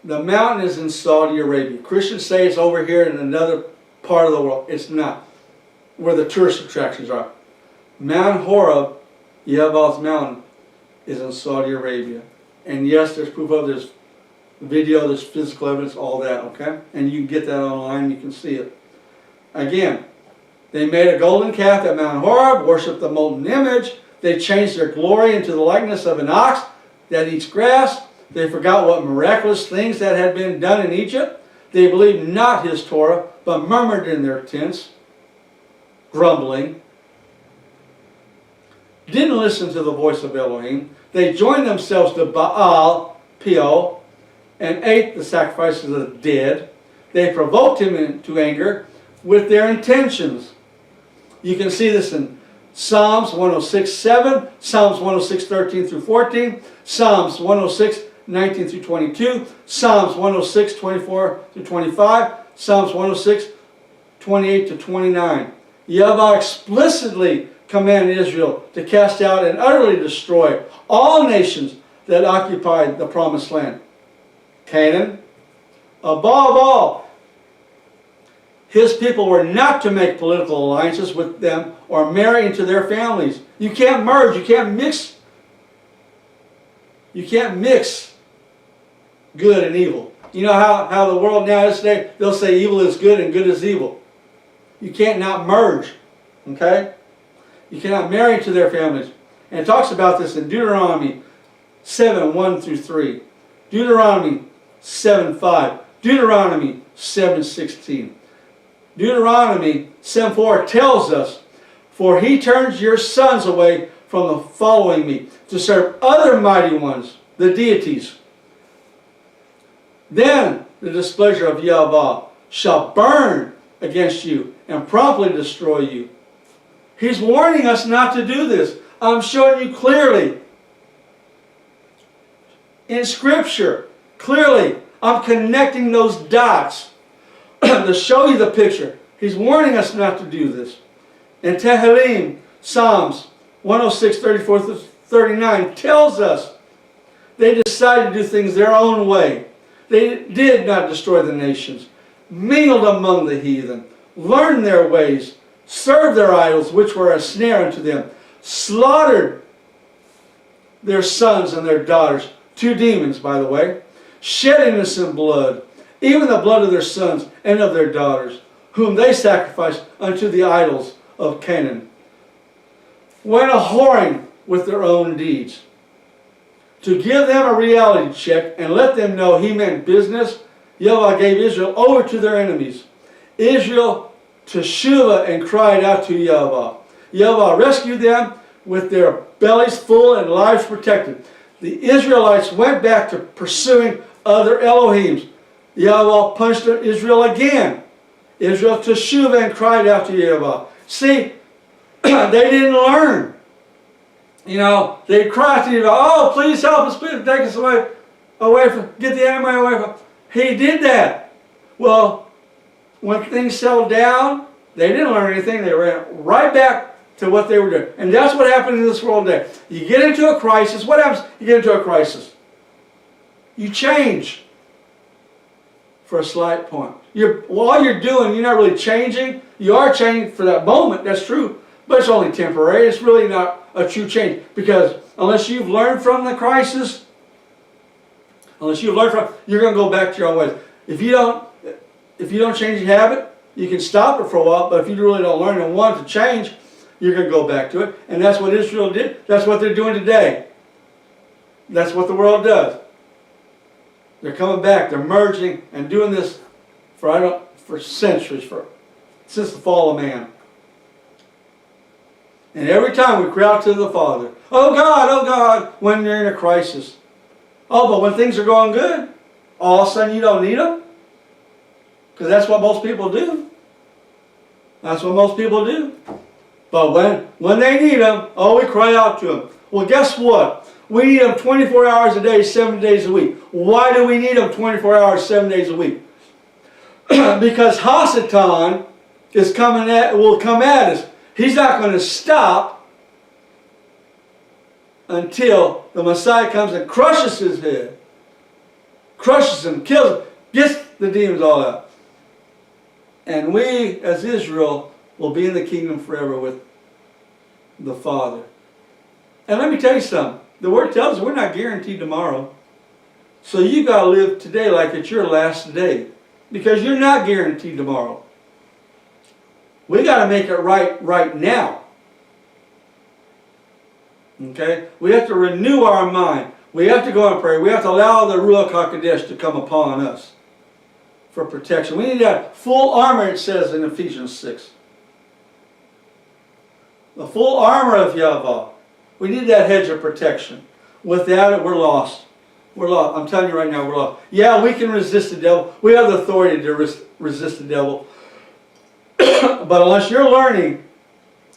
The mountain is in Saudi Arabia. Christians say it's over here in another part of the world. It's not. Where the tourist attractions are. Mount Horeb, Yahweh's mountain, is in Saudi Arabia. And yes, there's proof of this video, there's physical evidence, all that, okay? And you can get that online, you can see it. Again, they made a golden calf at Mount Horeb, worshipped the molten image. They changed their glory into the likeness of an ox that eats grass. They forgot what miraculous things that had been done in Egypt. They believed not his Torah, but murmured in their tents, grumbling. Didn't listen to the voice of Elohim. They joined themselves to Baal, Peor, and ate the sacrifices of the dead. They provoked him into anger with their intentions. You can see this in Psalms 106:7, Psalms 106:13 through 14, Psalms 106:19 through 22, Psalms 106:24 through 25, Psalms 106:28 to 29. Yahweh explicitly commanded Israel to cast out and utterly destroy all nations that occupied the promised land. Canaan, above all, his people were not to make political alliances with them or marry into their families. You can't merge, you can't mix. You can't mix good and evil. You know how the world now is today? They'll say evil is good and good is evil. You can't not merge. Okay? You cannot marry into their families. And it talks about this in Deuteronomy 7:1 through 3. Deuteronomy 7:5. Deuteronomy 7:16. Deuteronomy 7:4 tells us, "For he turns your sons away from the following me, to serve other mighty ones, the deities. Then the displeasure of Yahweh shall burn against you and promptly destroy you." He's warning us not to do this. I'm showing you clearly in Scripture. Clearly, I'm connecting those dots to show you the picture. He's warning us not to do this. In Tehillim, Psalms 106:34 through 39 tells us they decided to do things their own way. They did not destroy the nations, mingled among the heathen, learned their ways, served their idols, which were a snare unto them, slaughtered their sons and their daughters, two demons, by the way, shed innocent blood, even the blood of their sons and of their daughters, whom they sacrificed unto the idols of Canaan. Went a-whoring with their own deeds. To give them a reality check and let them know he meant business, Yahweh gave Israel over to their enemies. Israel teshuvah and cried out to Yahweh. Yahweh rescued them with their bellies full and lives protected. The Israelites went back to pursuing other Elohims. Yahweh punished Israel again. Israel teshuvah and cried out to Yahweh. See, they didn't learn. You know, they cried to Yahweh, "Oh, please help us, please take us away from, get the enemy away from." He did that. Well, when things settled down, they didn't learn anything. They ran right back to what they were doing. And that's what happened in this world today. You get into a crisis. What happens? You get into a crisis. You change for a slight point. All you're doing, you're not really changing. You are changing for that moment, that's true. But it's only temporary. It's really not a true change. Because unless you've learned from the crisis, you're going to go back to your own ways. If you don't change your habit, you can stop it for a while. But if you really don't learn and want to change, you're going to go back to it. And that's what Israel did. That's what they're doing today. That's what the world does. They're coming back. They're merging and doing this for centuries, since the fall of man. And every time we cry out to the Father, oh God, when you're in a crisis. Oh, but when things are going good, all of a sudden you don't need them? Because that's what most people do. That's what most people do. But when they need them, we cry out to them. Well, guess what? We need them 24 hours a day, 7 days a week. Why do we need them 24 hours, 7 days a week? because Hasatan will come at us. He's not going to stop until the Messiah comes and crushes his head. Crushes him, kills him, gets the demons all out. And we, as Israel, will be in the kingdom forever with the Father. And let me tell you something. The Word tells us we're not guaranteed tomorrow. So you got to live today like it's your last day. Because you're not guaranteed tomorrow. We got to make it right now. Okay? We have to renew our mind. We have to go and pray. We have to allow the Ruach HaKodesh to come upon us for protection. We need that full armor, it says in Ephesians 6. The full armor of Yahweh. We need that hedge of protection. Without it, we're lost. We're lost. I'm telling you right now, we're lost. Yeah, we can resist the devil. We have the authority to resist the devil. But unless you're learning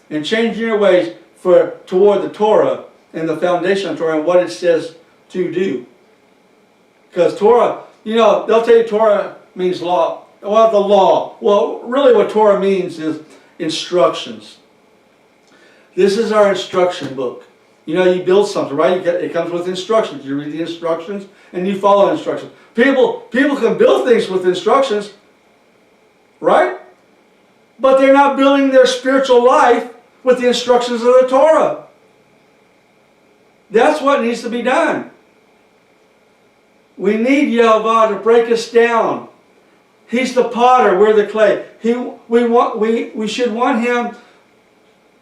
and changing your ways toward the Torah and the foundation of Torah and what it says to do. Because Torah, they'll tell you Torah means law. Well, the law. Well, really what Torah means is instructions. This is our instruction book. You build something, right? It comes with instructions. You read the instructions and you follow instructions. People can build things with instructions, right? But they're not building their spiritual life with the instructions of the Torah. That's what needs to be done. We need Yahweh to break us down. He's the potter, we're the clay. We should want Him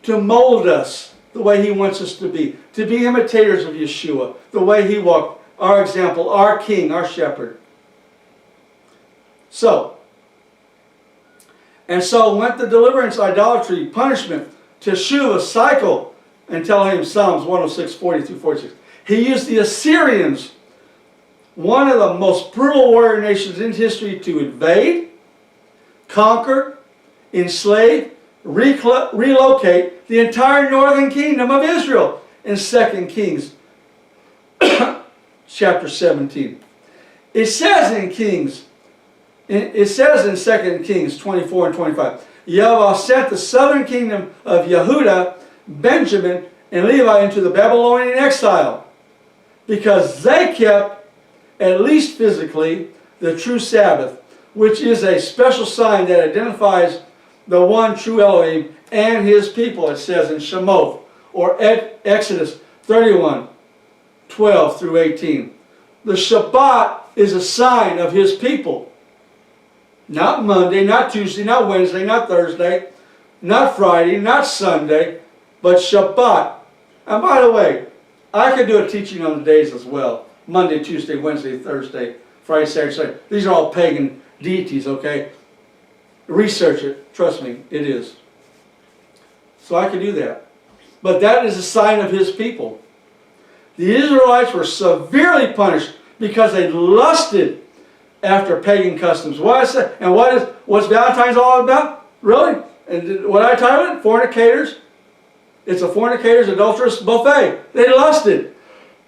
to mold us the way He wants us to be imitators of Yeshua, the way He walked, our example, our King, our shepherd. So went the deliverance, idolatry, punishment, teshuvah, cycle, and tell him Psalms 106, 40 through 46. He used the Assyrians, one of the most brutal warrior nations in history, to invade, conquer, enslave, relocate the entire northern kingdom of Israel in 2 Kings chapter 17. It says in 2 Kings 24 and 25, Yahweh sent the southern kingdom of Yehudah, Benjamin, and Levi into the Babylonian exile because they kept, at least physically, the true Sabbath, which is a special sign that identifies the one true Elohim and His people, it says in Shemoth, or Exodus 31, 12 through 18. The Shabbat is a sign of His people. Not Monday, not Tuesday, not Wednesday, not Thursday, not Friday, not Sunday, but Shabbat. And by the way, I could do a teaching on the days as well. Monday, Tuesday, Wednesday, Thursday, Friday, Saturday, Sunday. These are all pagan deities, okay? Research it. Trust me, it is. So I could do that. But that is a sign of His people. The Israelites were severely punished because they lusted after pagan customs. And what's Valentines all about? Really? And what I titled it? Fornicators. It's a fornicators, adulterous buffet. They lusted.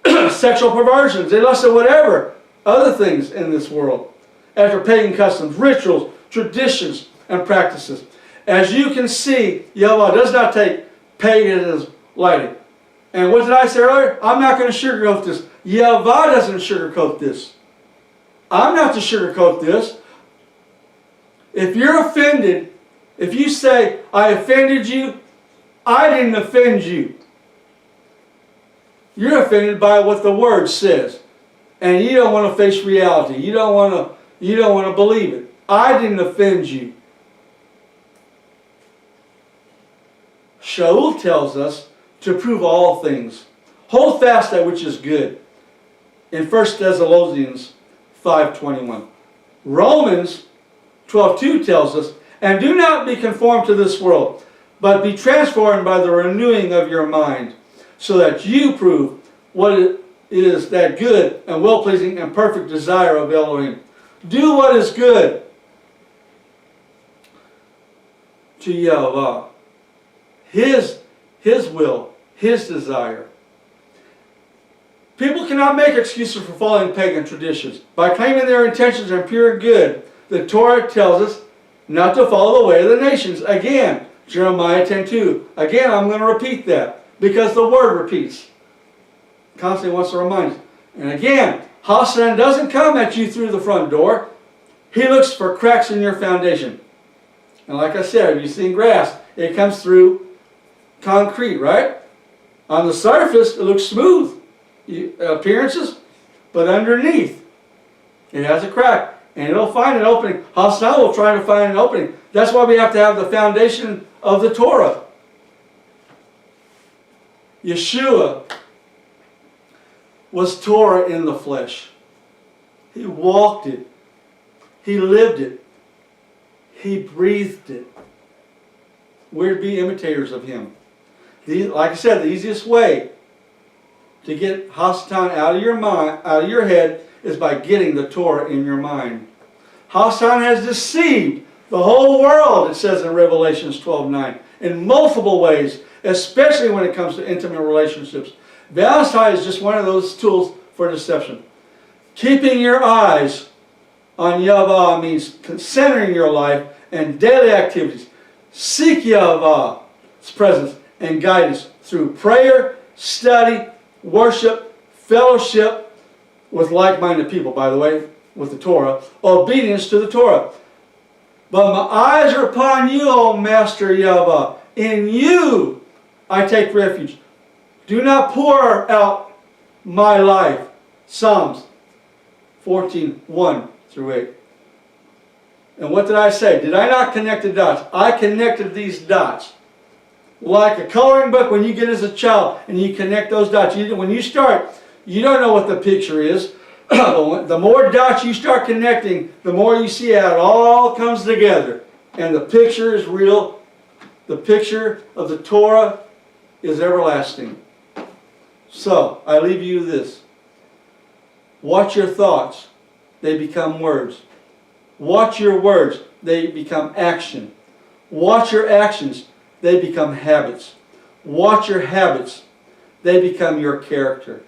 Sexual perversions. They lusted whatever. Other things in this world. After pagan customs, rituals, traditions, and practices. As you can see, Yahweh does not take paganism lightly. And what did I say earlier? I'm not going to sugarcoat this. Yahweh doesn't sugarcoat this. I'm not to sugarcoat this. If you're offended, if you say, I offended you, I didn't offend you. You're offended by what the Word says. And you don't want to face reality. You don't want to believe it. I didn't offend you. Shaul tells us to prove all things. Hold fast that which is good. In 1 Thessalonians 5:21. Romans 12:2 tells us, and do not be conformed to this world, but be transformed by the renewing of your mind, so that you prove what it is that good and well-pleasing and perfect desire of Elohim. Do what is good to Yahweh. His will, His desire. People cannot make excuses for following pagan traditions. By claiming their intentions are pure and good, the Torah tells us not to follow the way of the nations. Again, Jeremiah 10:2. Again, I'm going to repeat that because the Word repeats. Constantly wants to remind us. And again, Hasatan doesn't come at you through the front door. He looks for cracks in your foundation. And like I said, if you've seen grass, it comes through concrete, right? On the surface, it looks smooth, appearances, but underneath, it has a crack. And it'll find an opening. Hasatan will try to find an opening. That's why we have to have the foundation of the Torah. Yeshua was Torah in the flesh. He walked it. He lived it. He breathed it. We're to be imitators of Him. Like I said, the easiest way to get Hasatan out of your mind, out of your head, is by getting the Torah in your mind. Hasatan has deceived the whole world, it says in Revelations 12:9, in multiple ways, especially when it comes to intimate relationships. Valentines is just one of those tools for deception. Keeping your eyes on Yahweh means centering your life and daily activities. Seek Yahweh's presence and guidance through prayer, study, worship, fellowship with like-minded people, by the way, with the Torah, obedience to the Torah. But my eyes are upon you, O Master Yahweh. In you I take refuge. Do not pour out my life. Psalms 14:1 through 8. And what did I say? Did I not connect the dots? I connected these dots. Like a coloring book when you get as a child and you connect those dots. When you start, you don't know what the picture is. The more dots you start connecting, the more you see how it all comes together. And the picture is real. The picture of the Torah is everlasting. So, I leave you this. Watch your thoughts. They become words. Watch your words. They become action. Watch your actions. They become habits. Watch your habits. They become your character.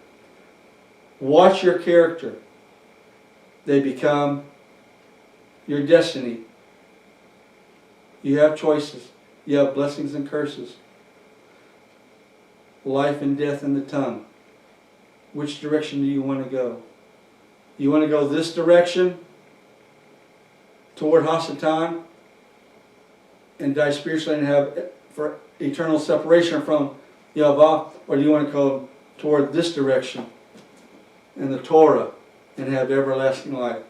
Watch your character. They become your destiny. You have choices. You have blessings and curses. Life and death in the tongue. Which direction do you want to go? You want to go this direction toward Hasatan and die spiritually and have for eternal separation from Yahweh, or do you want to go toward this direction and the Torah and have everlasting life?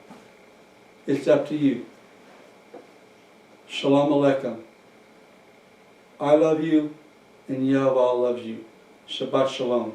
It's up to you. Shalom Aleichem. I love you and Yahweh loves you. Shabbat Shalom.